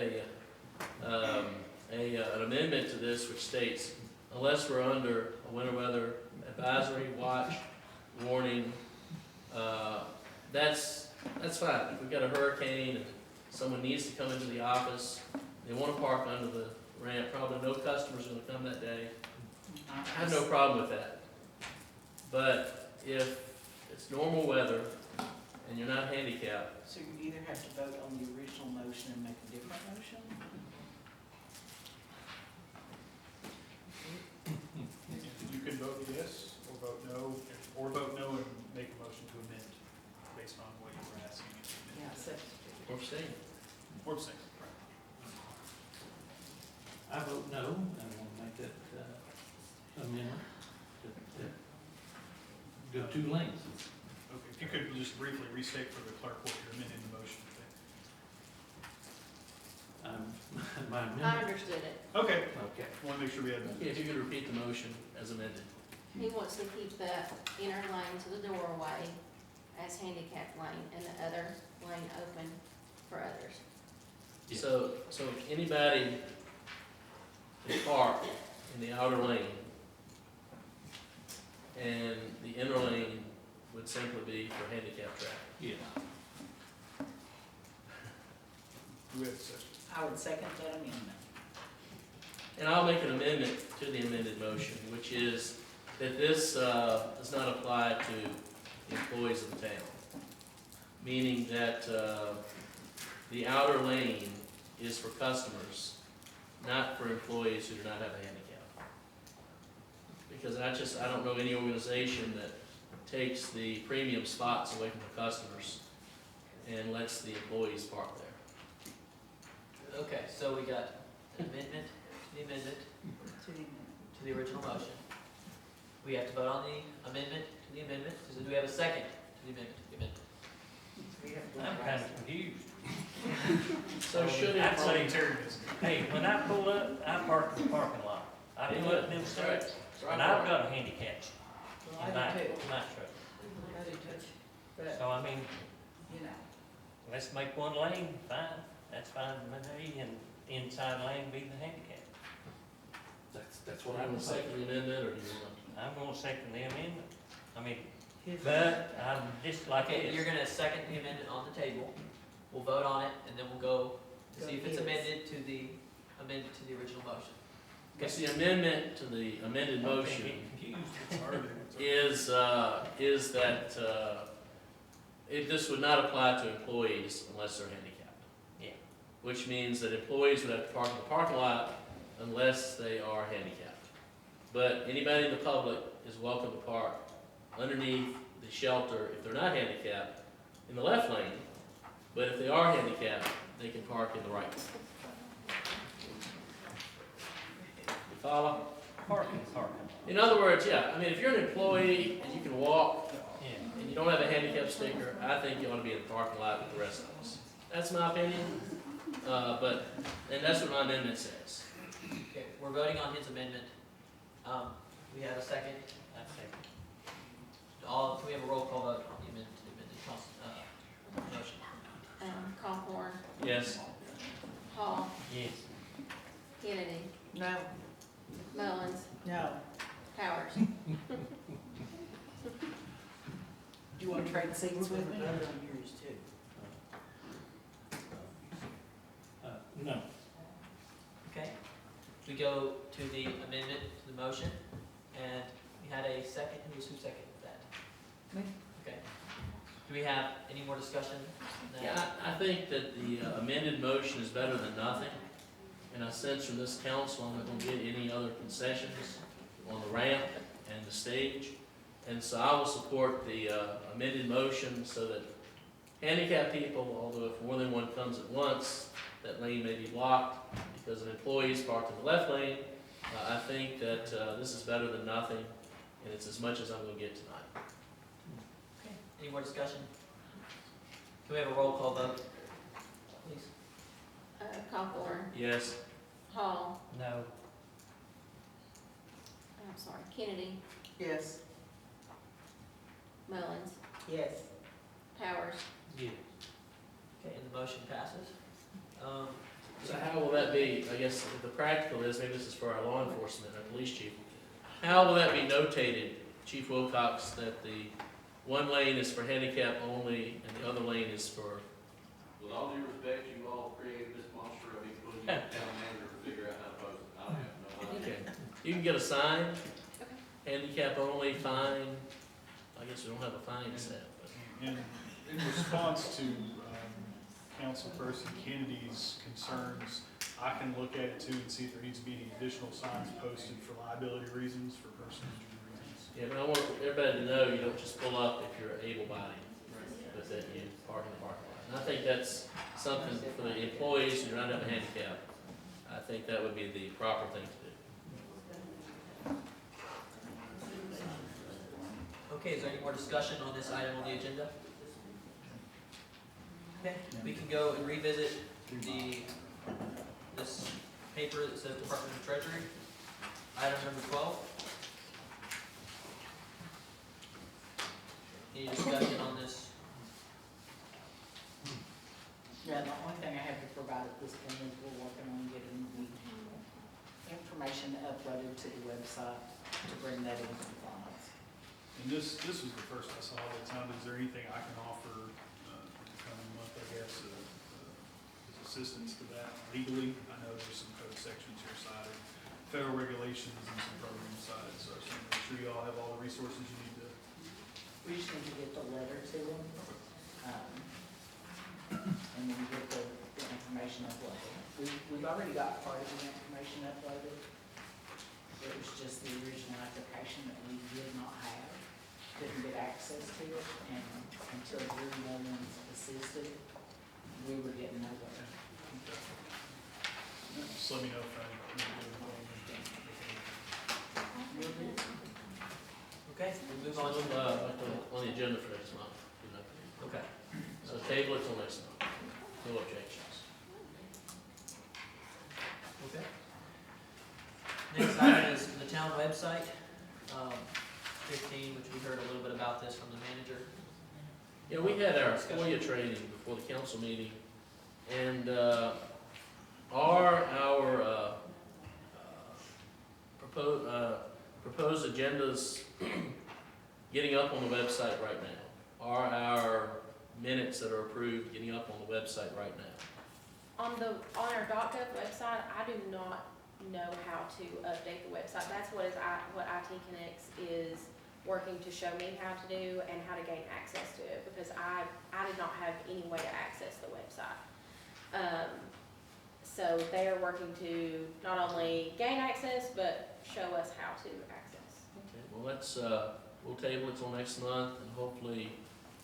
an amendment to this which states, unless we're under a winter weather advisory, watch, warning, that's fine. If we've got a hurricane and someone needs to come into the office, they want to park under the ramp, probably no customers are gonna come that day. I have no problem with that. But if it's normal weather and you're not handicapped, So you either have to vote on the original motion and make a different motion? You can vote yes, or vote no and make a motion to amend based on what you were asking. Yeah, or abstain. Or abstain, right. I vote no, and we'll make that amendment to go 2 lanes. Okay, if you could just briefly restate for the clerk what you're amending the motion My I amendment, understood it. to. Okay, okay. want to make sure we have that. Yeah, if you could repeat the motion as amended. He wants to keep the inner lane to the doorway as handicap lane and the other lane open for others. Yes. So anybody can park in the outer lane, and the inner lane would simply be for handicap traffic. Yeah. Do we have a second? I would second that amendment. And I'll make an amendment to the amended motion, which is that this does not apply to the employees of the town. Meaning that the outer lane is for customers, not for employees who do not have a handicap. Because I don't know any organization that takes the premium spots away from the customers and lets the employees park there. Okay, so we got an amendment to the amendment To the amendment. to the original motion. We have to vote on the amendment to the amendment. Do we have a second to the amendment to the amendment? We have to do I'm the kind rest. of confused. So should it? I'd say, Sectarianism. hey, when I pull up, I park in the parking lot. I pull up them steps, and I've got a handicap Well, in I do too. my truck. I do too. But, So I mean, you know, let's make one lane, fine, that's fine with me, and inside lane be the handicap. That's what I I would would say say. the amendment, or do you want? I'm gonna second the amendment. I mean, his. but I'm just like Okay, this. you're gonna second the amendment on the table. We'll vote on it, and then we'll go to see if it's Go his. amended to the original motion. Because the amendment to the amended I'm motion getting confused. It's already- is that, this would not apply to employees unless they're handicapped. Yeah. Which means that employees would have to park in the parking lot unless they are handicapped. But anybody in the public is welcome to park underneath the shelter if they're not handicapped in the left lane. But if they are handicapped, they can park in the right. You follow? Parking. In other words, yeah, I mean, if you're an employee and you can walk Yeah. and you don't have a handicap sticker, I think you ought to be in the parking lot with the rest of us. That's my opinion, and that's what my amendment says. Okay, we're voting on his amendment. We have a second. I second. Can we have a roll call vote on the amendment to the amended motion? Hawthorne, Yes? Hall, Yes. Kennedy, No, Mullins, no. Powers. Do you want to trade seats with me? No. Okay, we go to the amendment to the motion, and we had a second. Who seconded that? Me. Okay. Do we have any more discussion? on that? Yeah, I think that the amended motion is better than nothing. And I sense from this council, I'm not gonna get any other concessions on the ramp and the stage. And so I will support the amended motion so that handicapped people, although if more than one comes at once, that lane may be blocked because an employee is parked in the left lane. I think that this is better than nothing, and it's as much as I'm gonna get tonight. Okay, any more discussion? Can we have a roll call vote, please? Hawthorne, Yes? Hall, No. I'm sorry, Kennedy, Yes. Mullins, Yes. Powers. Yes. Okay, and the motion passes. So how will that be, I guess the practical is, maybe this is for our law enforcement, our police chief. How will that be notated, Chief Wilcox, that the one lane is for handicap only and the other lane is for, With all due respect, you all created this monster of equal, you town manager to figure out how to post it. I don't have no idea. okay. You can get a sign, handicap only, fine. I guess we don't have a fine set, but. In response to Councilperson Kennedy's concerns, I can look at it too and see if there needs to be any additional signs posted for liability reasons, for personal injury reasons. Yeah, but I want everybody to know you don't just pull up if you're able-bodied, but that you park in the parking lot. And I think that's something for the employees who do not have a handicap. I think that would be the proper thing to do. Okay, is there any more discussion on this item on the agenda? Okay, we can go and revisit this paper that says Department of Treasury. Item number 12. Any discussion on this? Yeah, the only thing I have to provide at this point is we're working on getting the information uploaded to the website to bring that into compliance. And this was the first I saw of its own. Is there anything I can offer in the coming month, I guess, as assistance to that legally? I know there's some code sections here cited, federal regulations and some program cited, so I just want to make sure you all have all the resources you need to. We just need to get the letter to them, and then get the information uploaded. We've already got part of the information uploaded. It was just the original application that we did not have, couldn't get access to it, and until Drew Mullins assisted, we were getting nowhere. Just let me know if I need to do anything. Okay, we'll move on So, to, on the agenda for next month, you know. okay. So table it till next month. no objections. Okay. Next item is the town website, 15, which we heard a little bit about this from the manager. Yeah, we had our FOIA training before the council meeting, and our proposed agendas getting up on the website right now? Are our minutes that are approved getting up on the website right now? On our .gov website, I do not know how to update the website. That's what IT Connects is working to show me how to do and how to gain access to it, because I did not have any way to access the website. So they are working to not only gain access, but show us how to access. Okay, well, let's, we'll table it till next month, and hopefully,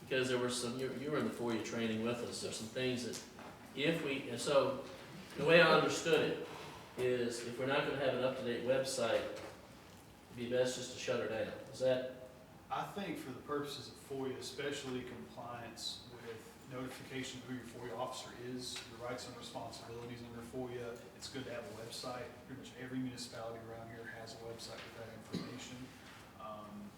because there were some, you were in the FOIA training with us, there's some things that and so, the way I understood it is, if we're not gonna have an up-to-date website, it'd be best just to shut her down. Is that, I think for the purposes of FOIA, especially compliance with notification of who your FOIA officer is, your rights and responsibilities under FOIA, it's good to have a website. Pretty much every municipality around here has a website with that information.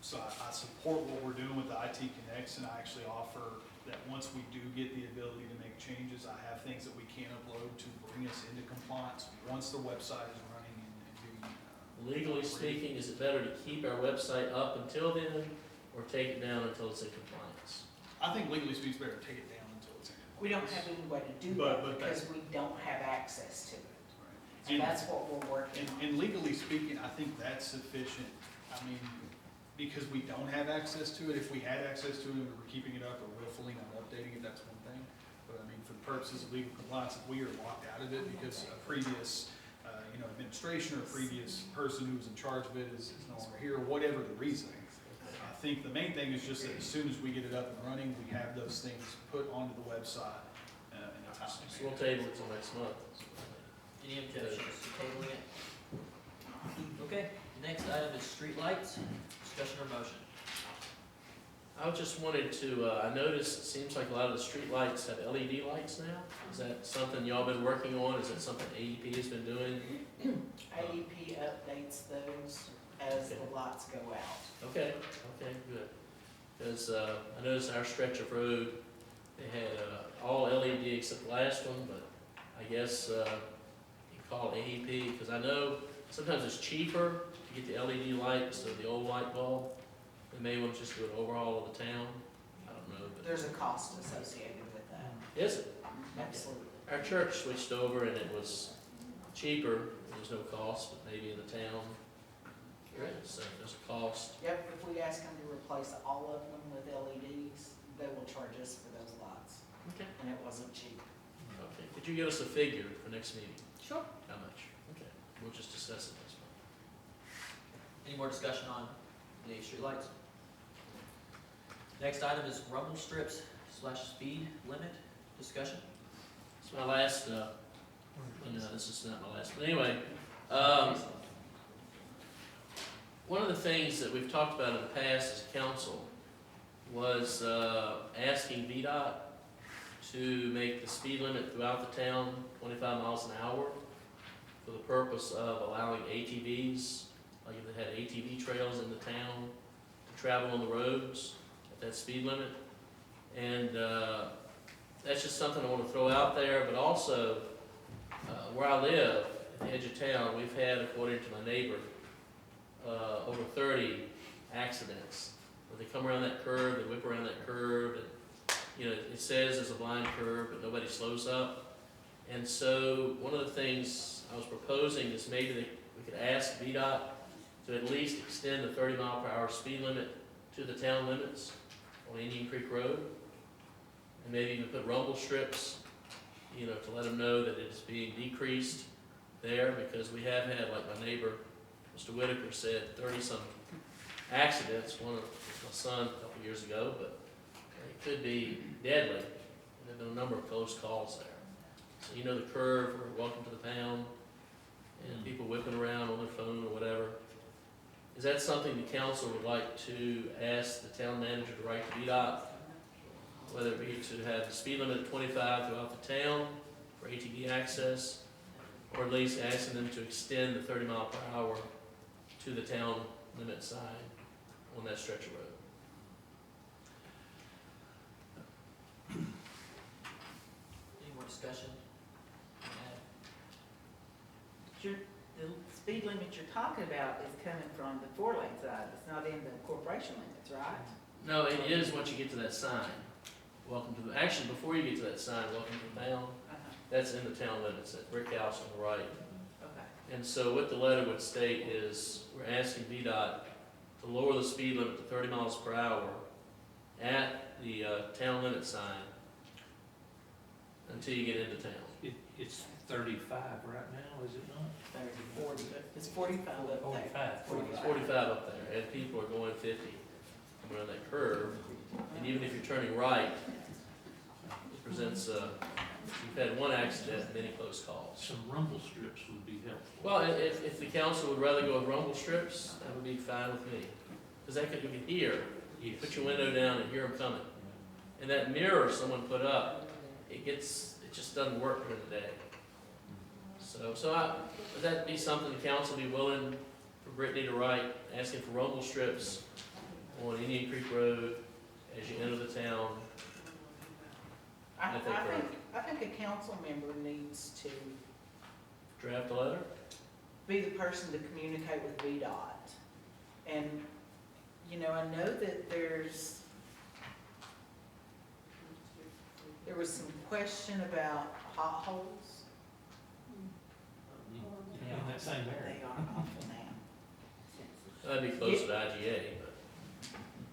So I support what we're doing with the IT Connects, and I actually offer that once we do get the ability to make changes, I have things that we can upload to bring us into compliance once the website is running and being. legally speaking, is it better to keep our website up until then, or take it down until it's in compliance? I think legally speaking, it's better to take it down until it's in. We don't have any way to do But that because we don't have access to it. Right. And that's what we're working on. And legally speaking, I think that's sufficient. I mean, because we don't have access to it, if we had access to it and we were keeping it up or willfully not updating it, that's one thing. But I mean, for the purposes of legal compliance, if we are locked out of it because a previous, administration or a previous person who was in charge of it is no longer here, whatever the reason, I think the main thing is just that as soon as we get it up and running, we have those things put onto the website in a timely So we'll manner. table it till next month. Any objections to tabling it? Okay, next item is streetlights, discussion or motion. I just wanted to, I noticed, it seems like a lot of the street lights have LED lights now. Is that something y'all been working on? Is that something AEP has been doing? AEP updates those as the lights go out. Okay, good. Because I noticed our stretch of road, they had all LED except the last one, but I guess you call it AEP, because I know sometimes it's cheaper to get the LED light instead of the old light bulb. They may want to just do an overhaul of the town. I don't know, but. There's a cost associated with that. Is it? Absolutely. Our church switched over and it was cheaper, there was no cost, but maybe in the town, there is, so there's a cost. Yep, if we ask them to replace all of them with LEDs, they will charge us for those lights. Okay. And it wasn't cheap. Okay, could you give us a figure for next meeting? Sure. How much? Okay, we'll just discuss it next month. Any more discussion on the streetlights? Next item is rumble strips / speed limit discussion. It's my last, no, this is not my last, but anyway, one of the things that we've talked about in the past as a council was asking VDOT to make the speed limit throughout the town 25 miles an hour for the purpose of allowing ATVs, like if they had ATV trails in the town, to travel on the roads at that speed limit. And that's just something I want to throw out there, but also where I live, at the edge of town, we've had, according to my neighbor, over 30 accidents. Where they come around that curve, they whip around that curve, and it says there's a blind curve, but nobody slows up. And so one of the things I was proposing is maybe we could ask VDOT to at least extend the 30-mile-per-hour speed limit to the town limits on Indian Creek Road. And maybe even put rumble strips, to let them know that it's being decreased there, because we have had, like my neighbor, Mr. Whitaker said, 30-some accidents, one of my son a couple years ago, but it could be deadly. And there've been a number of close calls there. So the curve, or welcome to the pound, and people whipping around on their phone or whatever. Is that something the council would like to ask the town manager to write to VDOT whether it be to have the speed limit at 25 throughout the town for ATV access, or at least asking them to extend the 30 mile per hour to the town limit sign on that stretch of road. Any more discussion? The speed limit you're talking about is coming from the 4-lane side, it's not in the corporation limits, right? No, it is once you get to that sign. Welcome to the, actually, before you get to that sign, welcome to town, Uh-huh, that's in the town limits, that brick house on the right. okay. And so what the letter would state is, we're asking VDOT to lower the speed limit to 30 miles per hour at the town limit sign until you get into town. It's 35 right now, is it not? 40, it's 45 up there. 45. It's 45 up there, and people are going 50 coming around that curve. And even if you're turning right, it presents, we've had one accident and many close calls. Some rumble strips would be helpful. Well, if the council would rather go with rumble strips, that would be fine with me. Because that could, you can hear, Yes. put your window down and hear them coming. And that mirror someone put up, it just doesn't work during the day. So would that be something the council be willing for Brittany to write, asking for rumble strips on Indian Creek Road as you enter the town? I If they think a council member needs to Draft a letter? be the person to communicate with VDOT. And, you know, I know that there was some question about potholes. Yeah, in that same area. They are awful now. That'd be closer to IGA, but.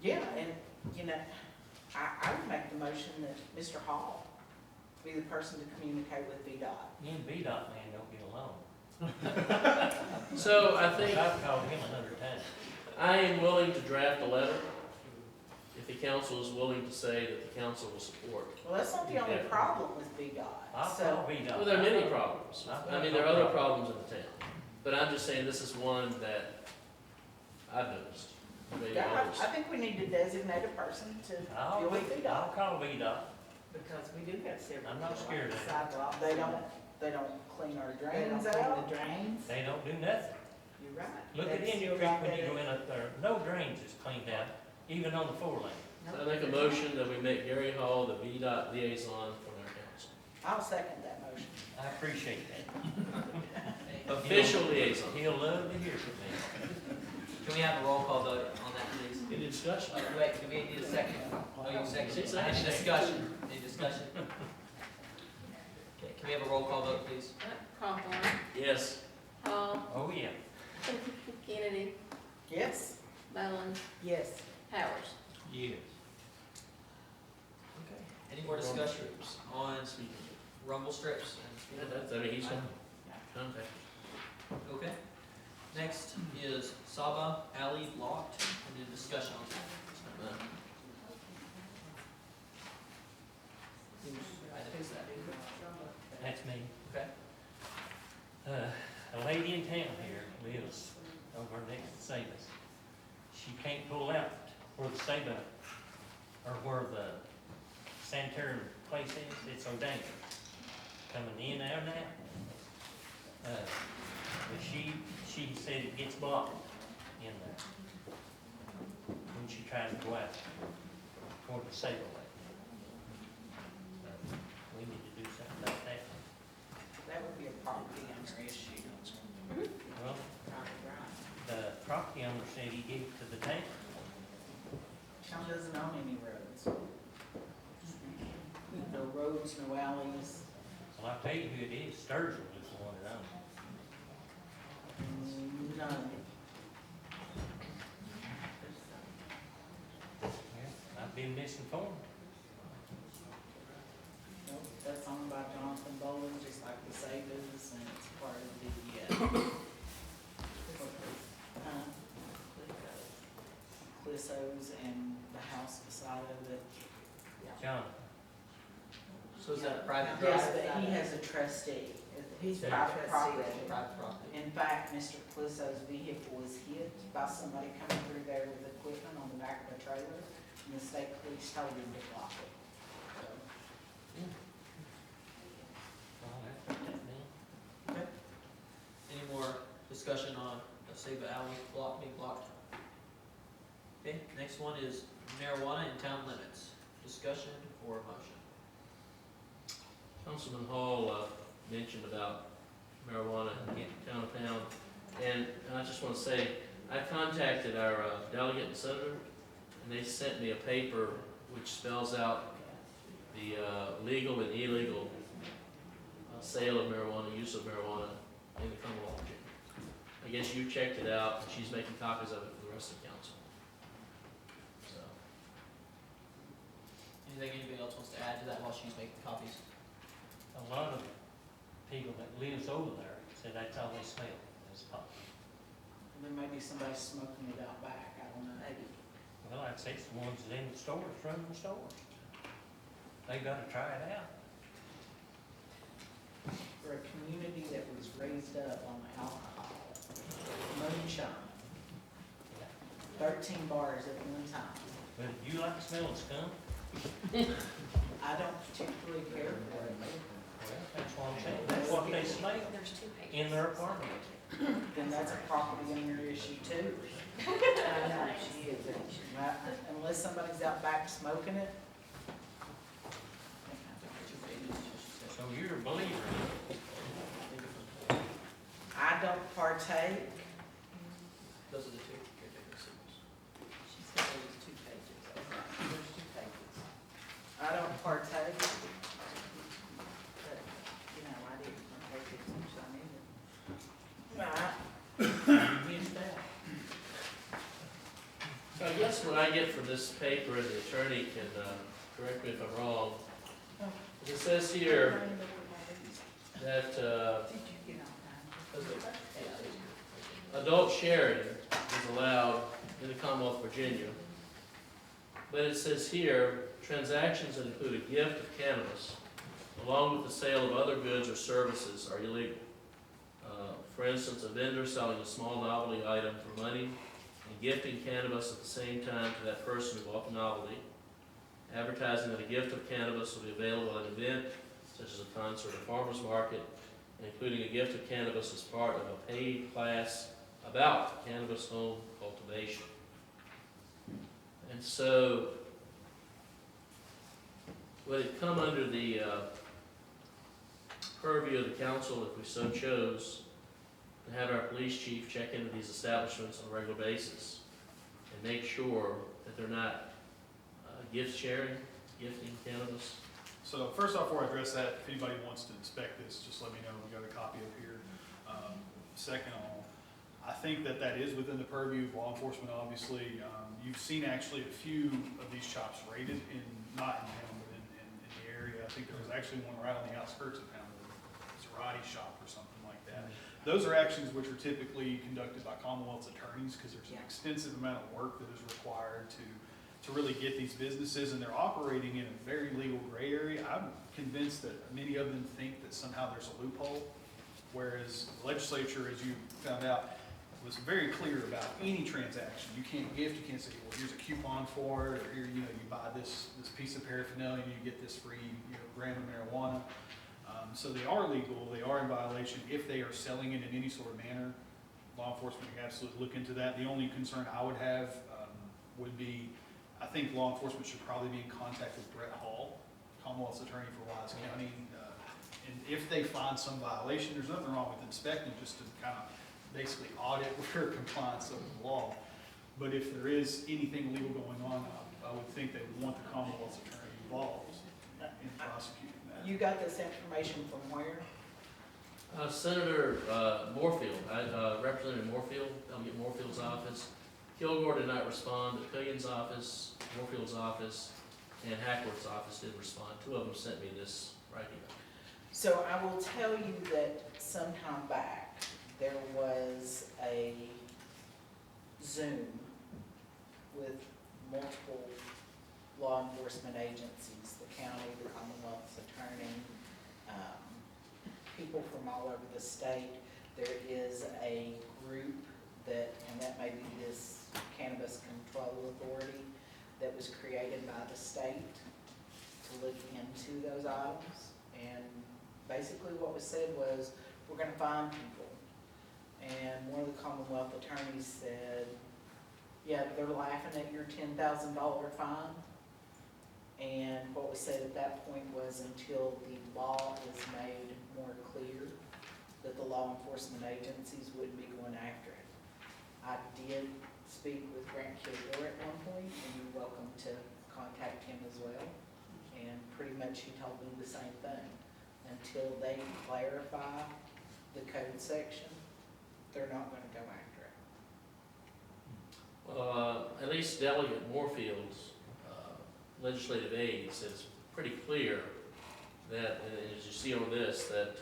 Yeah, and, you know, I would make the motion that Mr. Hall be the person to communicate with VDOT. You and VDOT man don't get along. So I think I've called him 100 times. I am willing to draft a letter if the council is willing to say that the council will support. Well, that's not the only Yeah. problem with VDOT, I'll so. call VDOT. Well, there are many problems. I mean, there are other problems in the town. But I'm just saying this is one that I've noticed. Maybe Yeah, others. I think we need to designate a person to deal with I'll VDOT, call VDOT. because we do have several. I'm not people scared on the of it. sidewalk. They don't clean our They don't drains clean out. the drains. They don't do nothing. You're right. Look at That's Indian still Creek right when you there. go in up there. No drains is cleaned out, even on the 4-lane. So I make a motion that we make Gary Hall the VDOT liaison for our council. I'll second that motion. I appreciate that. Official liaison. He'll love to hear from me. Can we have a roll call vote on that, please? Any discussion? Wait, do we need a second? Oh, you second? She's Any second. discussion? Any discussion? Okay, can we have a roll call vote, please? Hawthorne, Yes. Hall, Oh, yeah. Kennedy, Yes? Mullins, Yes. Powers. Yes. Okay. Any more discussion on rumble strips? I mean, he's on contact. Okay. Next is Saba Alley Locked, and the discussion on that. Uh, Who's that? That's me. Okay. A lady in town here lives over next to Sabas. She can't pull out where the Saba, or where the sanitarium place is. It's so dangerous. Coming in there now. But she said it gets blocked in there when she tries to go out toward the Saba way. We need to do something about that. That would be a property owner issue. Well, the property owner said he gave it to the town. Town doesn't own any roads. No roads, no alleys. Well, I'll tell you who it is. Sturgill is the one that owns it. None. Yeah, I've been misinformed. Nope, that's owned by Jonathan Bowling, just like the Sabins, and it's part of the, Clisso's and the house beside of it. John, So is that a private Yes, drive? but he has a trustee. He's Okay. private property. Private property. In fact, Mr. Clisso's vehicle was hit by somebody coming through there with equipment on the back of a trailer, and the state police told him to block it. I'll have to put that down. Any more discussion on the Save Alley block being blocked? Okay, next one is marijuana in town limits. Discussion or motion? Councilman Hall mentioned about marijuana in town of Pound, and I just want to say, I contacted our delegate and senator, and they sent me a paper which spells out the legal and illegal sale of marijuana, use of marijuana in the Commonwealth of Virginia. I guess you checked it out, and she's making copies of it for the rest of the council. So, Anything anybody else wants to add to that while she's making copies? A lot of people that lives over there say that's all they smell is pot. And there may be somebody smoking it out back, I don't know. Well, I'd say it's the ones that in the stores, running the stores. They gotta try it out. For a community that was raised up on alcohol, moonshine, 13 bars at one time. But you like the smell of skunk? I don't particularly care for it, Well, that's what I'm saying. That's what they smell There's 2 pages. in their apartment. then that's a property owner issue too. I know, she is, unless somebody's out back smoking it. So you're a believer. I don't partake. Those are the two caretaker signals. She said there was 2 pages. Okay, there's 2 pages. I don't partake. But, you know, I didn't partake in moonshine either. You missed that. so I guess what I get from this paper, and the attorney can correct me if I'm wrong, it says here that Did you get on Those are, adult sharing is allowed in the Commonwealth of Virginia. But it says here, transactions that include a gift of cannabis, along with the sale of other goods or services, are illegal. For instance, a vendor selling a small novelty item for money and gifting cannabis at the same time to that person who bought the novelty, advertising that a gift of cannabis will be available at an event, such as a concert or farmer's market, and including a gift of cannabis as part of a paid class about cannabis home cultivation. And so, would it come under the purview of the council, if we so chose, to have our police chief check into these establishments on a regular basis and make sure that they're not gift sharing, gifting cannabis? So first off, before I address that, if anybody wants to inspect this, just let me know, we got a copy up here. Second of all, I think that that is within the purview of law enforcement, obviously. You've seen actually a few of these shops raided in, not in town, but in the area. I think there was actually one right on the outskirts of town, a Zerati shop or something like that. Those are actions which are typically conducted by Commonwealth's attorneys, because there's an extensive amount of work that is required to really get these businesses, and they're operating in a very legal gray area. I'm convinced that many of them think that somehow there's a loophole, whereas the legislature, as you found out, was very clear about any transaction. You can't gift, you can't say, well, here's a coupon for it, or here, you buy this piece of paraphernalia, you get this free, gram of marijuana. So they are legal, they are in violation if they are selling it in any sort of manner. Law enforcement can absolutely look into that. The only concern I would have would be, I think law enforcement should probably be in contact with Brett Hall, Commonwealth's attorney for Wise County. And if they find some violation, there's nothing wrong with inspecting, just to kind of basically audit their compliance of the law. But if there is anything illegal going on, I would think they would want the Commonwealth's attorney involved in prosecuting that. You got this information from where? Senator Moorfield, Representative Moorfield, Delegate Moorfield's office. Kilgore did not respond, but Killian's office, Moorfield's office, and Hackworth's office did respond. 2 of them sent me this right here. So I will tell you that sometime back, there was a Zoom with multiple law enforcement agencies, the county, the Commonwealth's attorney, people from all over the state. There is a group that, and that may be this Cannabis Control Authority, that was created by the state to to look into those items. And basically what was said was, we're gonna find people. And one of the Commonwealth attorneys said, yeah, they're laughing at your $10,000 fine. And what was said at that point was until the law is made more clear, that the law enforcement agencies wouldn't be going after it. I did speak with Grant Kilgore at one point, and you're welcome to contact him as well. And pretty much he told me the same thing. Until they clarify the code section, they're not gonna go after it. Well, at least Delegate Moorfield's legislative aide says pretty clear that, and as you see on this, that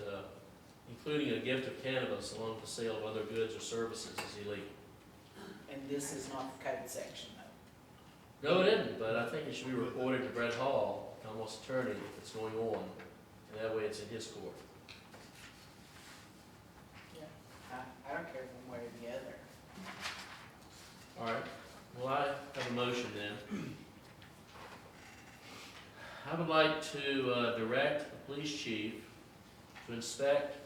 including a gift of cannabis along with the sale of other goods or services is illegal. And this is not the code section though. No, it isn't, but I think it should be reported to Brett Hall, Commonwealth's attorney, if it's going on, and that way it's in his court. I don't care one way or the other. All right, well, I have a motion then. I would like to direct the police chief to inspect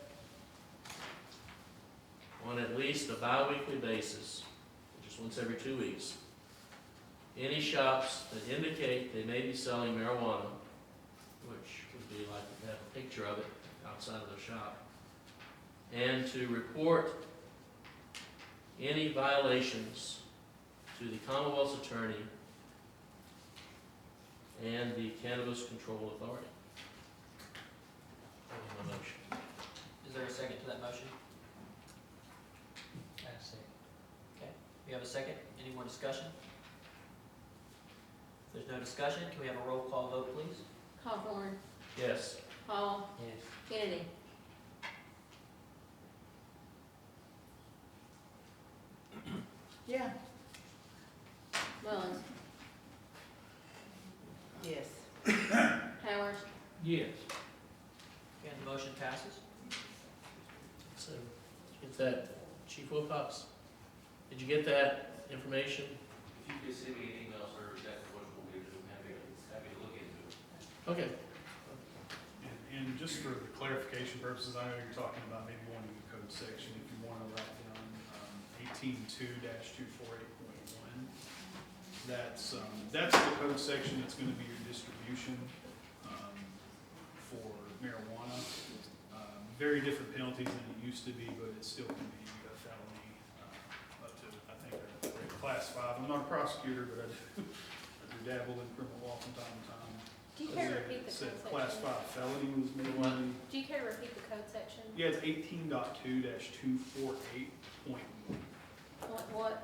on at least a bi-weekly basis, just once every 2 weeks, any shops that indicate they may be selling marijuana, which would be like to have a picture of it outside of the shop, and to report any violations to the Commonwealth's attorney and the Cannabis Control Authority. That was my motion. Is there a second to that motion? That's it. Okay, we have a second. Any more discussion? If there's no discussion, can we have a roll call vote, please? Hawthorne, Yes. Hall, Yes. Kennedy. Yeah. Mullins, Yes. Powers, Yes. And the motion passes. So, get that, Chief Wilcox? Did you get that information? If you could send me an email, sir, exactly what it will be, happy to look into it. Okay. And just for clarification purposes, I know you're talking about maybe one in the code section, if you want to write down 18.2-248.1. That's the code section that's going to be your distribution for marijuana. Very different penalties than it used to be, but it still can be a felony up to, I think, a class 5. I'm not a prosecutor, but I do dabble in criminal law from time to time. do you care to repeat the Said code class section? 5 felony was maybe. Do you care to repeat the code section? Yeah, it's 18.2-248.1. What?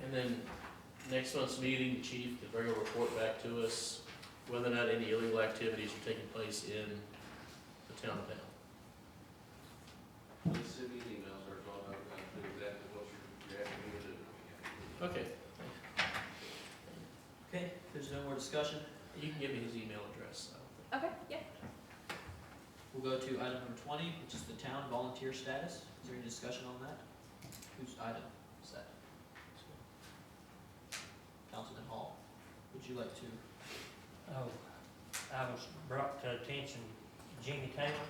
And then, next month's meeting, the chief could bring a report back to us whether or not any illegal activities are taking place in the town of Bell. Please send me an email, sir, so I'll know exactly what you're asking me to do. Okay, Okay, if there's no more discussion, you can give me his email address. Okay, yeah. we'll go to item number 20, which is the town volunteer status. Is there any discussion on that? Whose item is that? Councilman Hall, would you like to? Oh, I was brought to attention Jimmy Taylor.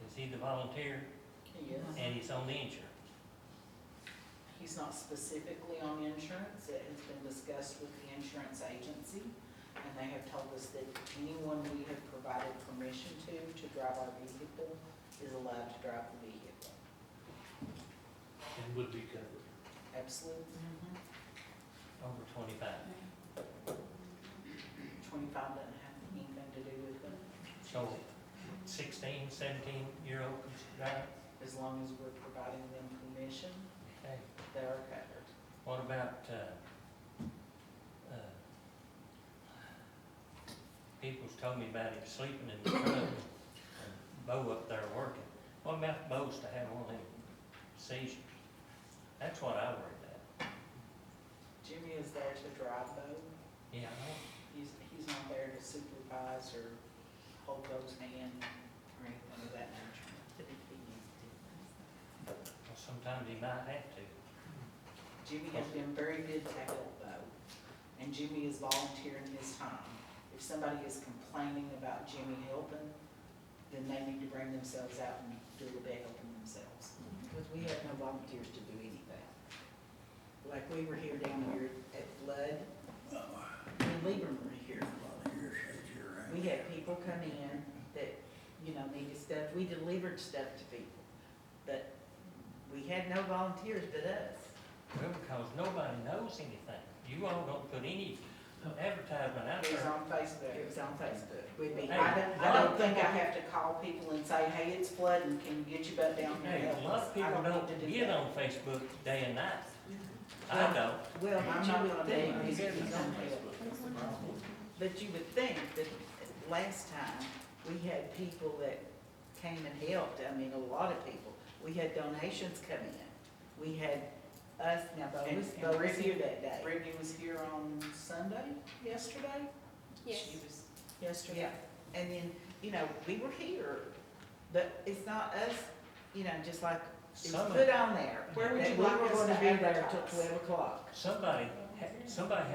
Is he the volunteer? Yes. And he's on the insurance. He's not specifically on insurance. It has been discussed with the insurance agency, and they have told us that anyone we have provided permission to drive our vehicle is allowed to drive the vehicle. And would be covered. Absolutely. Over 25. 25 doesn't have anything to do with it, So 16, 17-year-old can drive? as long as we're providing them permission, Okay. they are covered. What about, people's told me about him sleeping in the truck and Bo up there working. What about Bo's to have one of them seizures? That's what I worried about. Jimmy is there to drive though. Yeah, I know. He's not there to supervise or hold those hand or anything of that nature. Well, sometimes he might have to. Jimmy has been very good to help though. And and Jimmy is volunteering his time. If somebody is complaining about Jimmy helping, then they need to bring themselves out and do a little bit helping themselves. Because we had no volunteers to do anything. Like we were here down here at Flood, and Lieberman were here. We had people come in that, you know, needed stuff, we delivered stuff to people, but we had no volunteers but us. Well, because nobody knows anything. You all don't put any advertisement out It was there. on Facebook. It was on Facebook. We'd be, Hey, I don't think I have to call people and say, hey, it's flooding, can you get your butt down here Hey, and a help lot us? of I people don't don't need to do get that. on Facebook day and night. I don't. well, I'm but you not would gonna think, do it. He's on Facebook. but you would think that last time, we had people that came and helped, I mean, a lot of people. We had donations come in. We had us, now Bo was here that day. Brittany was here on Sunday, yesterday? Yes. She was yesterday. Yeah, and then, you know, we were here, but it's not us, you know, just like, it's Some of- put on there. Where would that you we like were us gonna to be there till advertise? 12 o'clock. Somebody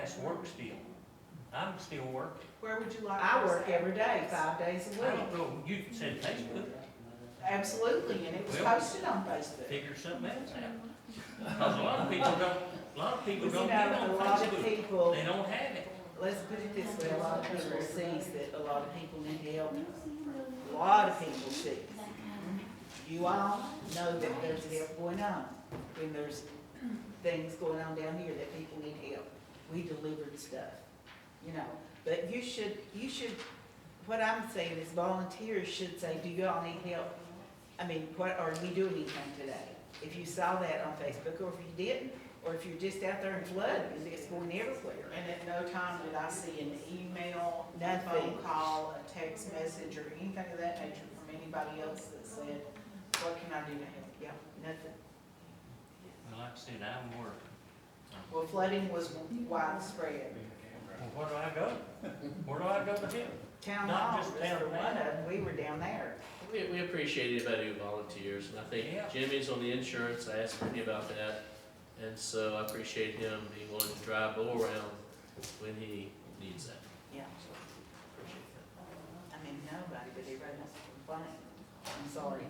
has to work still. I'm still working. Where would you like? I us work to every day, advertise? 5 days a I week. don't know, you said Facebook, Absolutely, and it was Well- posted on Facebook. figure something else out. Because a lot of people You don't get know, on a lot of Facebook. people, They don't have it. let's put it this way, a lot of people sees that a lot of people need help. A lot of people see. You all know that there's help going on, when there's things going on down here that people need help. We delivered stuff, you know, but you should, what I'm saying is volunteers should say, do you all need help? I mean, what, are we doing anything today? If you saw that on Facebook, or if you didn't, or if you're just out there in flood, and it's going everywhere. And at no time did I see an email, a Nothing. phone call, a text message, or anything of that nature from anybody else that said, what can I do to help? Yeah, nothing. Well, like I said, I'm working. Well, flooding was widespread. Well, where do I go? Where do I go to help? Town Not hall, just just down for one there. of them, we were down there. We appreciate anybody who volunteers, and I think Yeah. Jimmy's on the insurance, I asked Brittany about that. And so I appreciate him being willing to drive Bo around when he needs that. Yeah. So, appreciate that. I mean, nobody, but everybody wants to complain. I'm sorry.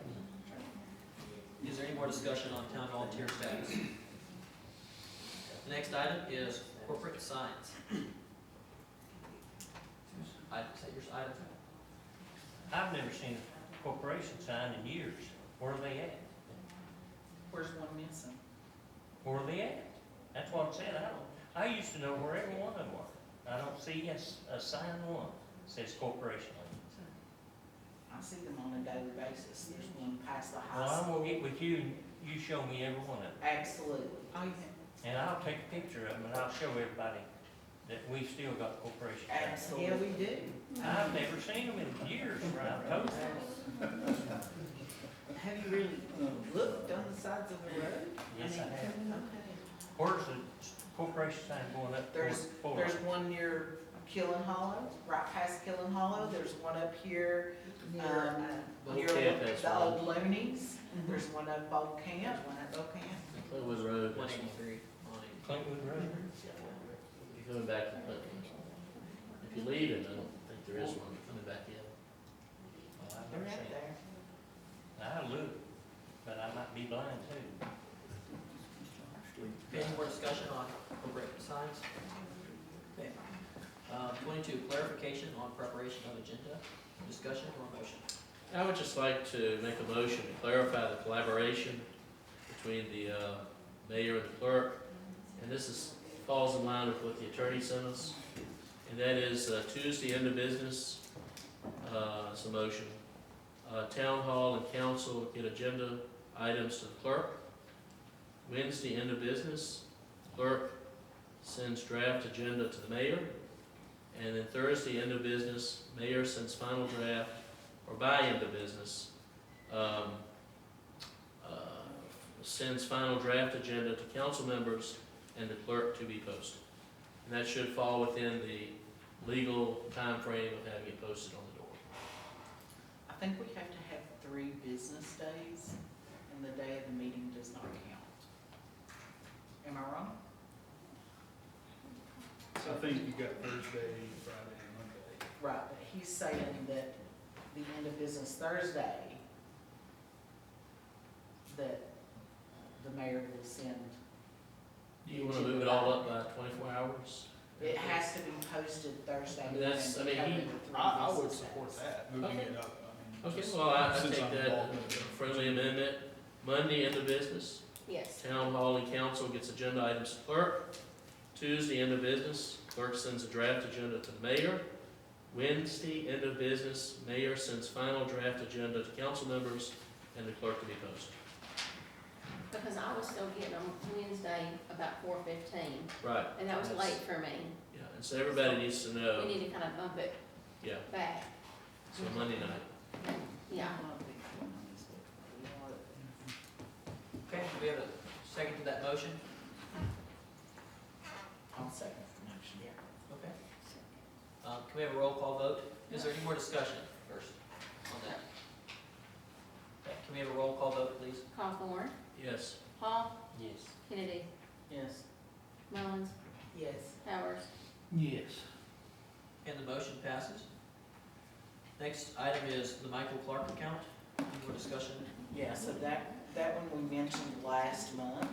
Is there any more discussion on town volunteer status? The next item is corporate signs. Say your item. I've never seen a corporation sign in years. Where are they at? Where's one missing? Where are they at? That's what I'm saying. I used to know where every one of them were. I don't see a sign one that says corporation on it. I see them on a daily basis. There's one past the high Well, I'm school. gonna get with you and you show me every one of them. Absolutely. Oh, yeah. And I'll take a picture of them and I'll show everybody that we've still got corporation signs. Absolutely. Yeah, we do. I've never seen them in years, I've told you. Have you really looked on the sides of the road? Yes, I have. Okay. Where's the corporation sign going up? There's one near Killen Hollow, right past Killen Hollow. There's one up here, Near, near Old Camp has the one. old Loonies. Mhm. There's one up Old Camp. there's one at Bocan. Clintwood Road, One that's eighty-three. Clintwood Road. you're coming back to Clintwood. If you leave, and I don't think there is one coming back in. Well, I've They're never out seen it. there. I look, but I might be blind too. Any more discussion on corporate signs? Okay. 22, clarification on preparation of agenda. Discussion or motion? I would just like to make a motion to clarify the collaboration between the mayor and the clerk. And this is, falls in line with what the attorney sent us. And that is Tuesday, end of business, it's a motion. Town hall and council get agenda items to the clerk. Wednesday, end of business, clerk sends draft agenda to the mayor. And then Thursday, end of business, mayor sends final draft, or by end of business, sends final draft agenda to council members and the clerk to be posted. And that should fall within the legal time frame of having it posted on the door. I think we have to have 3 business days, and the day of the meeting does not count. Am I wrong? So think you got Thursday, Friday, and Monday. Right, but he's saying that the end of business Thursday, that the mayor will send, Do you wanna move it all up by 24 hours? it has to be posted Thursday. I mean, that's- I mean, morning, he- covered with 3 I would business support days. that, moving Okay. it up, I mean. Okay, just well, I since take I'm that, involved in it. friendly amendment, Monday, end of business. Yes. Town hall and council gets agenda items to clerk. Tuesday, end of business, clerk sends a draft agenda to the mayor. Wednesday, end of business, mayor sends final draft agenda to council members and the clerk to be posted. Because I was still getting on Wednesday about 4:15, Right. and that was That's- late for me. Yeah, and so everybody needs to We know, need to kind of bump it yeah, back, so Monday night. yeah. Okay, do we have a second to that motion? I'll second the motion, yeah. Okay. Can we have a roll call vote? Is there any more discussion first on that? Okay, can we have a roll call vote, please? Hawthorne, Yes. Hall, Yes. Kennedy, Yes. Mullins, Yes. Powers. Yes. And the motion passes. Next item is the Michael Clark account. Any more discussion? Yeah, so that one we mentioned last month.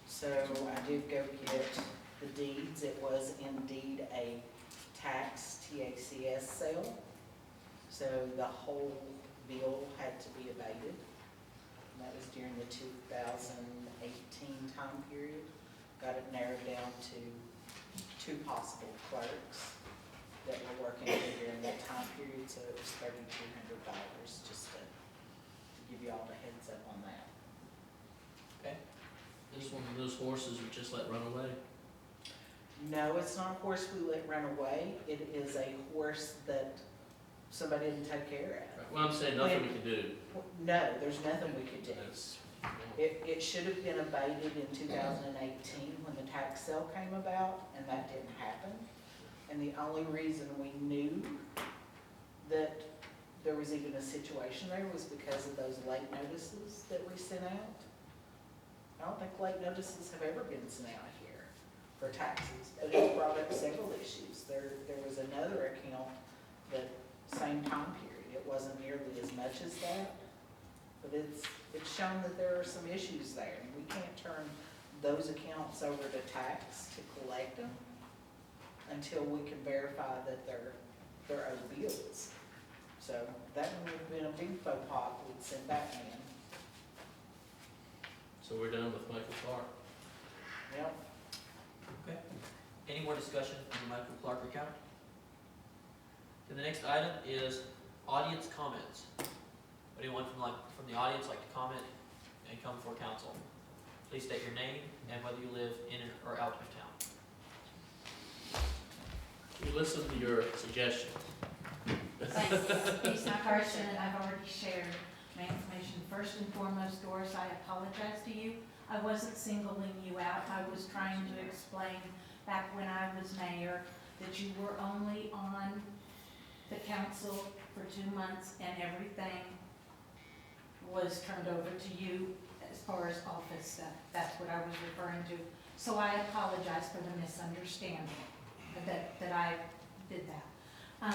So I did go get the deeds. It was indeed a tax TACS sale. So the whole bill had to be abated. And that was during the 2018 time period. Got it narrowed down to 2 possible clerks that were working during that time period, so it was $3,200, just to give you all the heads up on that. This one of those horses we just let run away. No, it's not a horse we let run away. It is a horse that somebody didn't take care of. Well, I'm saying nothing we can do. No, there's nothing we could do. That's, It should have been abated in 2018 when the tax sale came about, and that didn't happen. And the only reason we knew that there was even a situation there was because of those late notices that we sent out. I don't think late notices have ever been sent out here for taxes, but it's brought up several issues. There was another account that same time period, it wasn't nearly as much as that, but it's shown that there are some issues there, and we can't turn those accounts over to tax to collect them until we can verify that they're owed bills. So that one would have been a big faux pas if we'd sent that in. so we're done with Michael Clark. Yep. Okay. Any more discussion on the Michael Clark account? Okay, the next item is audience comments. Would anyone from the audience like to comment and come before council? Please state your name and whether you live in or out of town. We listened to your suggestion. Thank you. It's my question, and I've already shared my information. First and foremost, Doris, I apologize to you. I wasn't singling you out. I was trying to explain back when I was mayor that you were only on the council for 2 months and everything was turned over to you as far as office stuff. That's what I was referring to. So I apologize for the misunderstanding that I did that.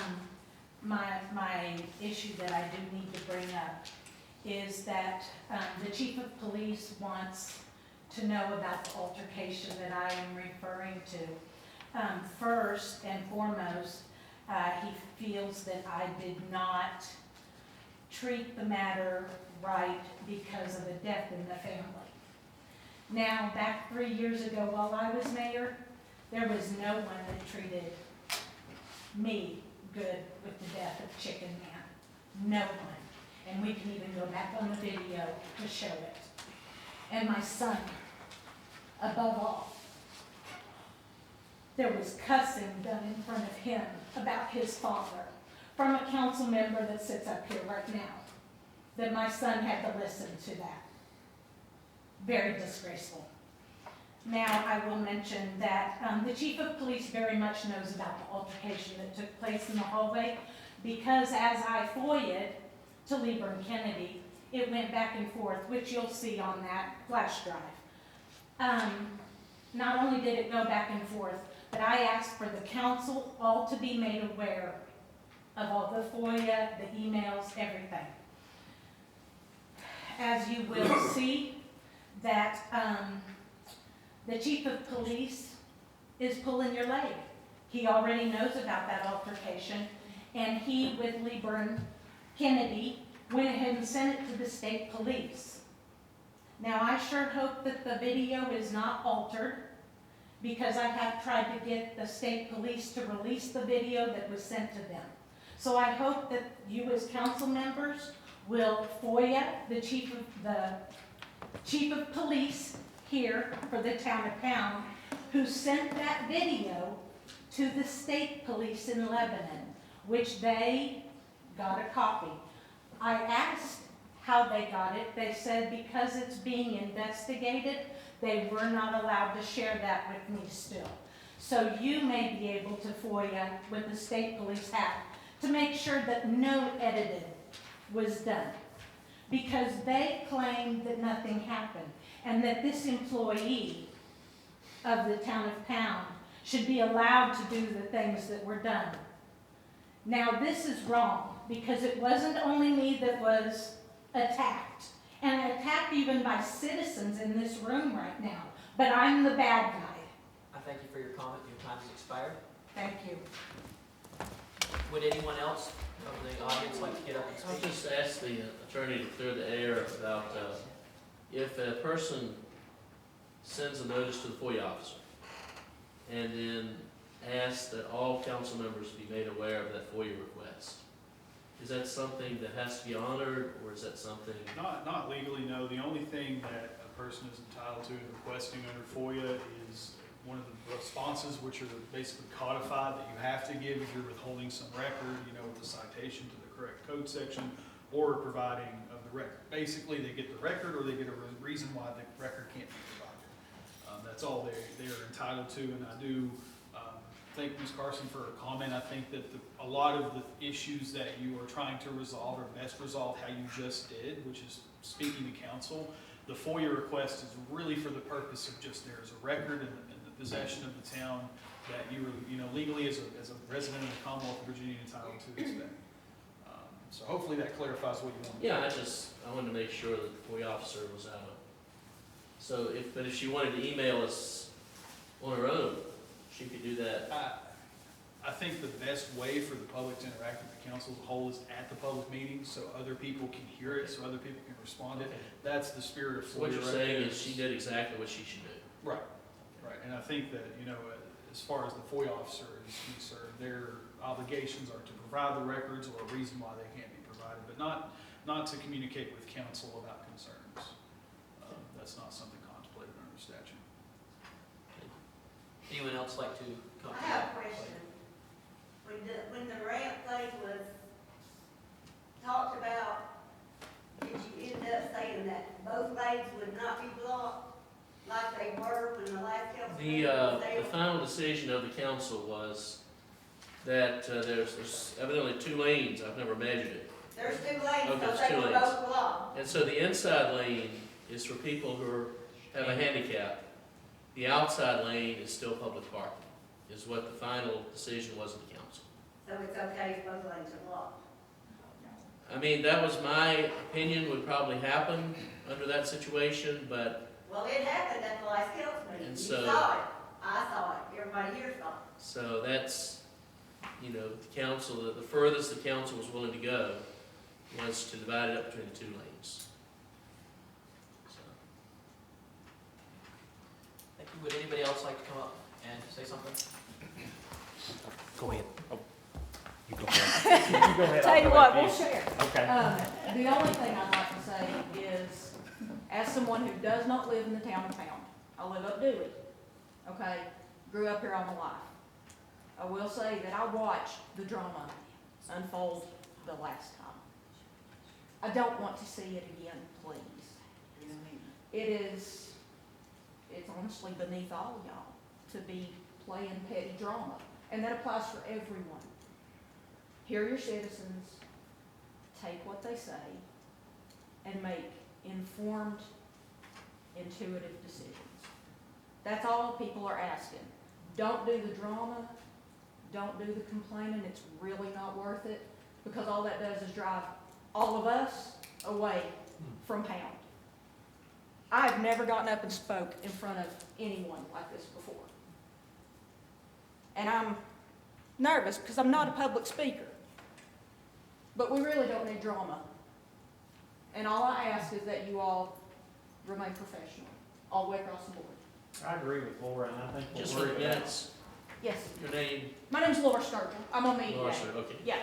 My issue that I do need to bring up is that the chief of police wants to know about the altercation that I am referring to. First and foremost, he feels that I did not treat the matter right because of a death in the family. Now, back 3 years ago while I was mayor, there was no one that treated me good with the death of Chicken Man. No one. And we can even go back on the video to show it. And my son, above all. There was cussing done in front of him about his father from a council member that sits up here right now, that my son had to listen to that. Very disgraceful. Now, I will mention that the chief of police very much knows about the altercation that took place in the hallway, because as I FOIA'd to Lieber and Kennedy, it went back and forth, which you'll see on that flash drive. Not only did it go back and forth, but I asked for the council all to be made aware of all the FOIA, the emails, everything. As you will see, that the chief of police is pulling your leg. He already knows about that altercation, and he, with Lieber Kennedy, went ahead and sent it to the state police. Now, I sure hope that the video is not altered, because I have tried to get the state police to release the video that was sent to them. So I hope that you as council members will FOIA the chief of police here for the town of Pound, who sent that video to the state police in Lebanon, which they got a copy. I asked how they got it. They said because it's being investigated, they were not allowed to share that with me still. So you may be able to FOIA with the state police have to make sure that no editing was done. Because they claimed that nothing happened and that this employee of the town of Pound should be allowed to do the things that were done. Now, this is wrong, because it wasn't only me that was attacked, and attacked even by citizens in this room right now, but I'm the bad guy. I thank you for your comment. Your time has expired. Thank you. Would anyone else of the audience like to get up and I'll speak? just ask the attorney to clear the air about, if a person sends a notice to the FOIA officer and then asks that all council members be made aware of that FOIA request, is that something that has to be honored, or is that something? Not legally, no. The only thing that a person is entitled to in requesting under FOIA is one of the responses, which are basically codified, that you have to give if you're withholding some record, with a citation to the correct code section, or providing of the record. Basically, they get the record, or they get a reason why the record can't be provided. That's all they are entitled to, and I do thank Ms. Carson for her comment. I think that a lot of the issues that you are trying to resolve are best resolved how you just did, which is speaking to council. The FOIA request is really for the purpose of just there's a record in the possession of the town that you are, legally as a resident of the Commonwealth of Virginia entitled to expect. So hopefully that clarifies what you want. Yeah, I wanted to make sure that the FOIA officer was out of. So but if she wanted to email us on her own, she could do that. I think the best way for the public to interact with the council as a whole is at the public meetings, so other people can hear it, so other people can respond to it. That's the spirit of FOIA. So what you're saying is she did exactly what she should do. Right, right, and I think that, as far as the FOIA officer is concerned, their obligations are to provide the records or a reason why they can't be provided, but not to communicate with council about concerns. That's not something contemplated under statute. Anyone else like to come? I have a question. When the ramp thing was talked about, did you end up saying that both lanes would not be blocked like they were when the last council? The final decision of the council was that there's evidently 2 lanes. I've never measured it. There's 2 lanes, Okay, so there's they 2 were lanes. both blocked. And so the inside lane is for people who have a handicap. The outside lane is still public parking, is what the final decision was of the council. So it's okay if both lanes are blocked. I mean, that was my opinion, would probably happen under that situation, but Well, it happened at the last council meeting. And You so- saw it. I saw it. Everybody here saw it. so that's, the council, the furthest the council was willing to go was to divide it up between the 2 lanes. So, Thank you. Would anybody else like to come up and say something? Go ahead. Oh, you go ahead. You go ahead. Tell you I'll what, let we'll share. Okay. The only thing I'd like to say is, as someone who does not live in the town of Pound, I live up Dewey, okay? Grew up here all my life. I will say that I watched the drama unfold the last time. I don't want to see it again, please. It's honestly beneath all y'all to be playing petty drama, and that applies for everyone. Hear your citizens, take what they say, and make informed, intuitive decisions. That's all people are asking. don't do the drama, don't do the complaining, it's really not worth it, because all that does is drive all of us away from Pound. I've never gotten up and spoke in front of anyone like this before. And I'm nervous because I'm not a public speaker. But we really don't need drama. And all I ask is that you all remain professional, all the way across the board. I agree with Laura, and I think Just we're for the worried about. minutes, Yes, your name, my name's Laura Sturgill. I'm on media. Laura, sir, okay. Yeah.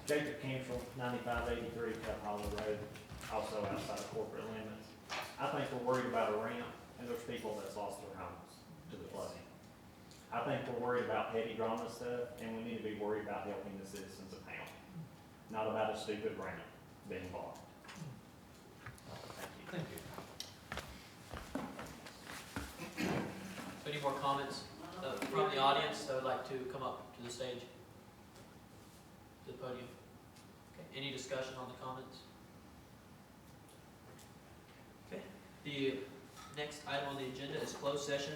Jacob Cancel, 9583 Cup Hollow Road, also outside of corporate limits. I think we're worried about a ramp, and there's people that's lost their homes to the flooding. I think we're worried about petty drama stuff, and we need to be worried about helping the citizens of Pound, not about a stupid ramp being bought. Thank you. Any more comments from the audience that would like to come up to the stage? To the podium? Okay, any discussion on the comments? Okay, the next item on the agenda is closed session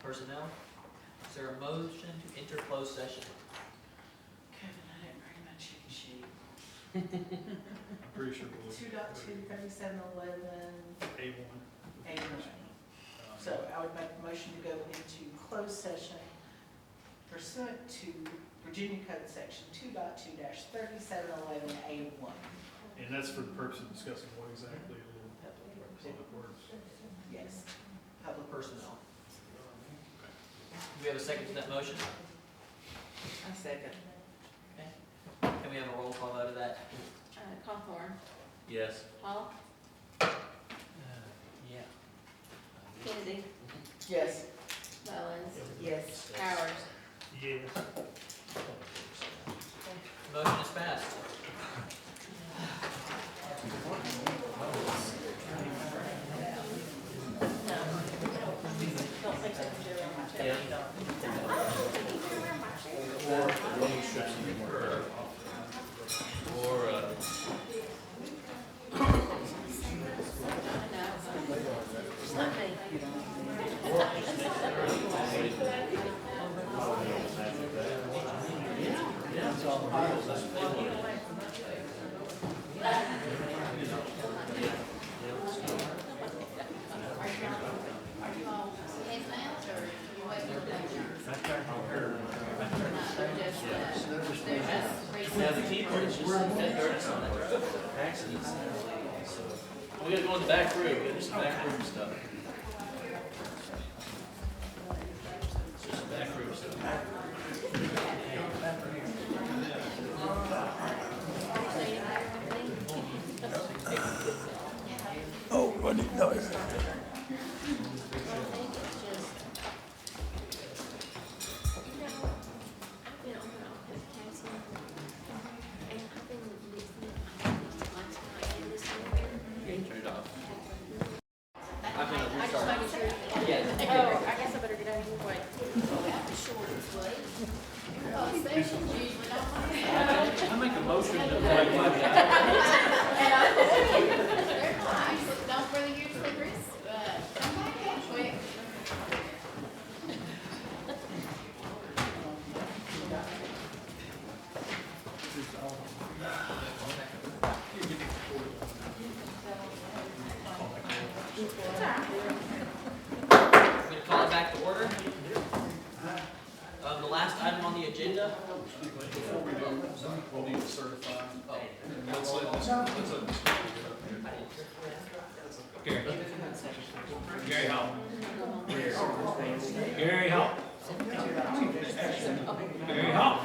personnel. Is there a motion to enter closed session? Kevin, I didn't bring my cheat sheet. I'm pretty sure we'll. 2.23711 A1. A1. So I would make a motion to go into closed session pursuant to Virginia Code Section 2.2-3711A1. And that's for the purpose of discussing what exactly public works. Yes, public Personnel. Do we have a second to that motion? I second. Can we have a roll call vote of that? Cawthorn, Yes. Hall, Yeah. Kennedy, Yes. Mullins, Yes. Powers. Yes. Motion is passed. Yeah, the key part is just that dirty on it. Accidents. So, we gotta go in the back room, we gotta do some back room stuff. Just some back room stuff. Oh, I didn't know. Turn it off. I just making sure. Yes. Oh, I guess I better get out of your way. I make a motion to Don't really use the grease, come back in quick. I'm going to call it back to order. The last item on the agenda. Before we do, we'll need to certify. Oh, Let's let this get up here. Gary Hall. Gary Hall. Gary Hall.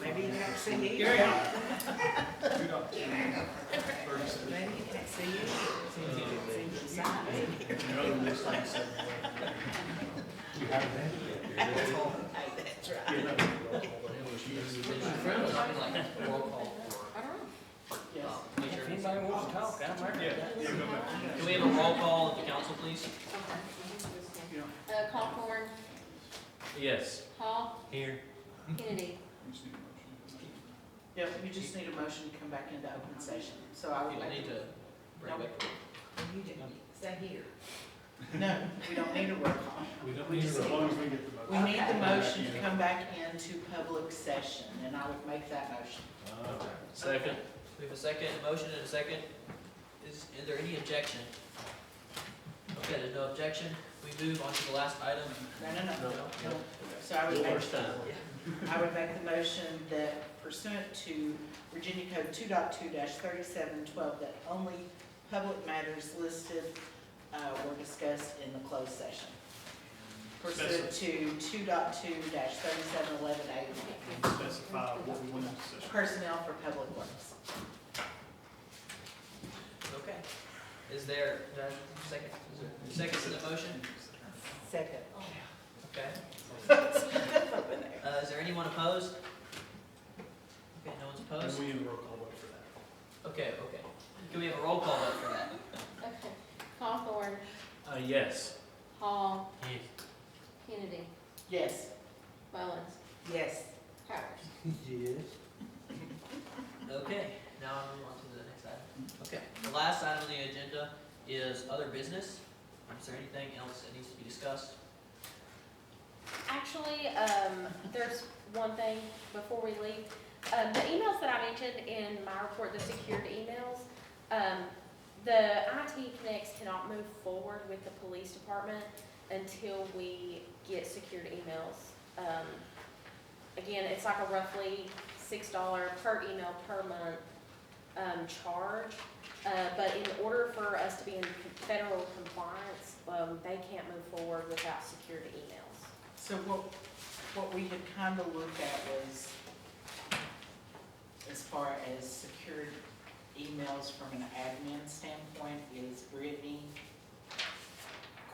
Maybe you can't see you. Gary Hall. Maybe you can't see you. See That's right. roll call for, make sure. If anybody wants to talk, I'm ready. Can we have a roll call of the council, please? Cawthorn, Yes. Hall, Here. Kennedy. Yep, you just need a motion to come back into open session, so I You would don't make. need to bring it back. You didn't, stay here. No, we don't need a roll call. We don't We need, just as long as we get the motion. We need the Okay. motion to come back into public session, and I would make that motion. Second? We have a second, a motion and a second. Is there any objection? Okay, there's no objection. We move on to the last item. No, no, no, No, no. no. So I would make, First time. I would make the motion that pursuant to Virginia Code 2.2-3712, that only public matters listed were discussed in the closed session. Pursuant to 2.2-3711A, Specify what we want in session. personnel for public works. Okay. Is there, second, is there second to the motion? Second. Okay. Is there anyone opposed? Okay, no one's And opposed? we need a roll call vote for that. Okay, okay. Can we have a roll call vote for that? Okay. Hawthorne, Yes. Hall, Yes. Kennedy, Yes. Mullins, Yes. Powers. Yes. Okay, now I'll move on to the next item. Okay, the last item on the agenda is other business. Is there anything else that needs to be discussed? Actually, there's one thing before we leave. The emails that I mentioned in my report, the secured emails, the IT Connects cannot move forward with the police department until we get secured emails. Again, it's like a roughly $6 per email per month charge. But in order for us to be in federal compliance, they can't move forward without secured emails. So what we had kind of looked at was, as far as secured emails from an admin standpoint, is Brittany,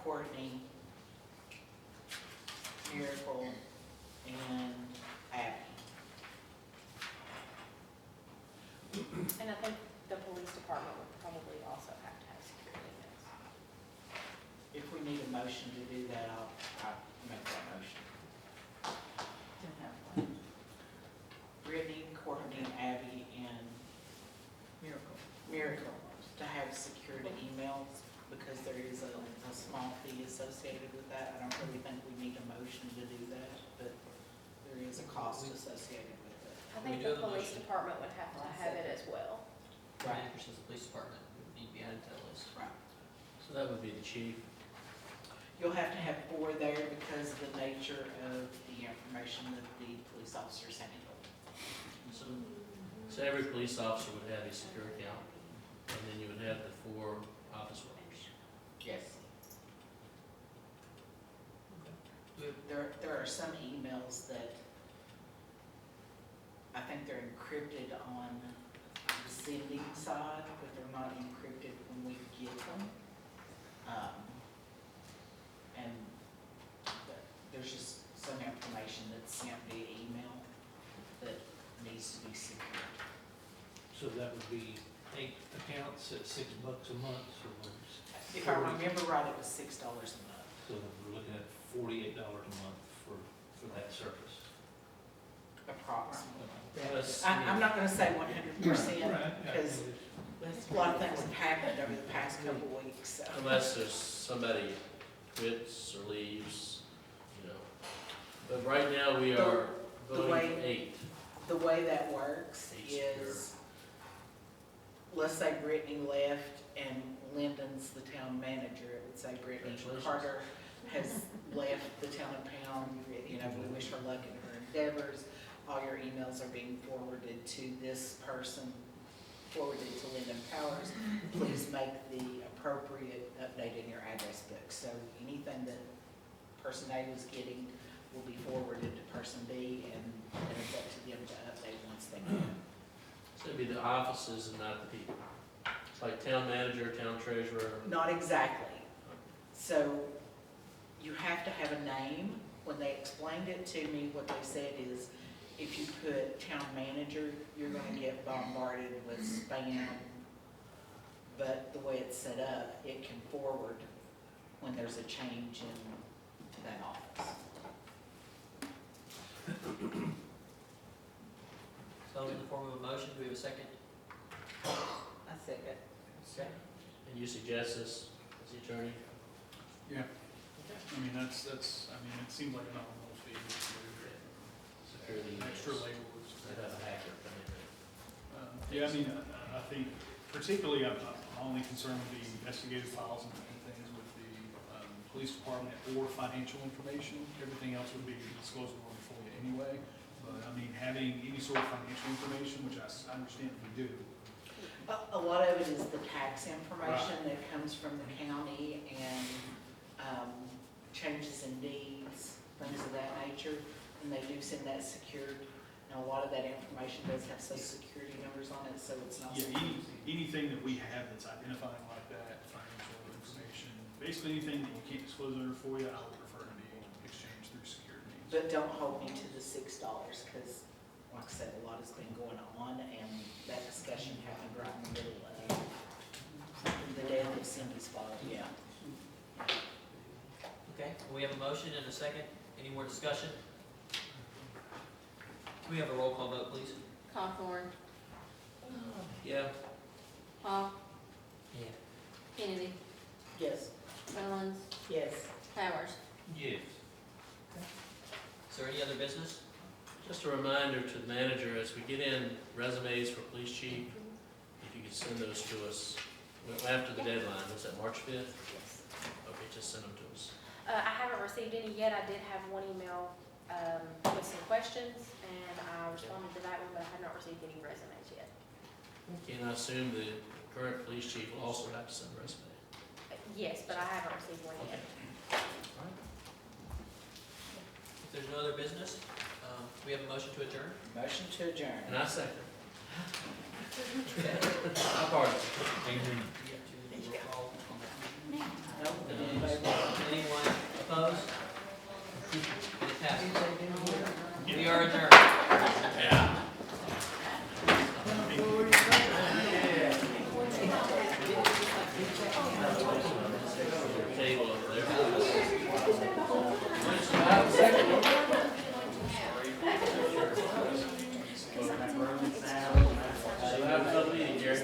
Courtney, Miracle, and Abby. And I think the police department would probably also have to have secure emails. If we need a motion to do that, I'll make that motion. Brittany, Courtney, Abby, and Miracle to have secured emails, because there is a small fee associated with that. I don't really think we need a motion to do that, but there is a cost associated with it. I We think do the have a police motion. department would have to have it as well. Right. Versus the police department would need to be added to the list. Right. So that would be the chief. You'll have to have 4 there because of the nature of the information that the police officers handle. So every police officer would have a secure account, and then you would have the 4 office workers. Yes. There are some emails that I think they're encrypted on the sending side, but they're not encrypted when we get them. And there's just some information that's sent via email that needs to be secured. So that would be 8 accounts at $6 a month, so there's. If I remember right, it was $6 a month. So then we're looking at $48 a month for that service. Approximately. Plus, I'm not gonna say 100%, Right, because a lot of things have happened over the past couple of weeks, so. unless there's somebody quits or leaves, you know. But right now, we are The voting way- 8. The way that works Each is, let's say Brittany left and Lyndon's the town manager, it would say Brittany Congratulations. Carter has left the town of Pound, you know, we wish her luck in her endeavors. All your emails are being forwarded to this person, forwarded to Lyndon Powers. Please make the appropriate update in your address book. So anything that person A was getting will be forwarded to person B, and it's up to them to update once they get it. So it'd be the offices and not the people. It's like town manager, town treasurer. Not exactly. So you have to have a name. When they explained it to me, what they said is, if you put town manager, you're gonna get bombarded with spam. But the way it's set up, it can forward when there's a change in that office. So in the form of a motion, do we have a second? I second. Okay. And you suggest this as the attorney? Yeah, I mean, that's, I mean, it seems like a nominal fee. Security. Extra labor. They'd have a hacker come in. Yeah, I mean, I think particularly I'm only concerned with the investigative files and things with the police department or financial information. Everything else would be disclosable for you anyway. But I mean, having any sort of financial information, which I understand we do. A lot of it is the tax information that comes from the county and, changes in deeds, things of that nature. And they do send that secured, and a lot of that information does have social security numbers on it, so it's not. Yeah, anything that we have that's identifying like that, financial information, basically anything that you can't disclose under for you, I would prefer to be exchanged through security means. But don't hold me to the $6, because like I said, a lot has been going on, and that discussion happened right in the middle of the death of Cindy's father, yeah. Okay, we have a motion and a second. Any more discussion? Can we have a roll call vote, please? Hawthorne, Yeah. Hall, Yeah. Kennedy, Yes. Mullins, Yes. Powers. Yes. Is there any other business? Just a reminder to the manager, as we get in resumes for police chief, if you could send those to us after the deadline, was that March 5th? Yes. Okay, just send them to us. I haven't received any yet. I did have one email with some questions, and I responded to that one, but I have not received any resumes yet. Can I assume the current police chief will also have to send a resume? Yes, but I haven't received one yet. If there's no other business, we have a motion to adjourn. Motion to adjourn. And I second. My pardon. We have to roll call on that. Nope. Anyone opposed? It passes. We are adjourned. Yeah. Table over there. So have a good meeting, Gary.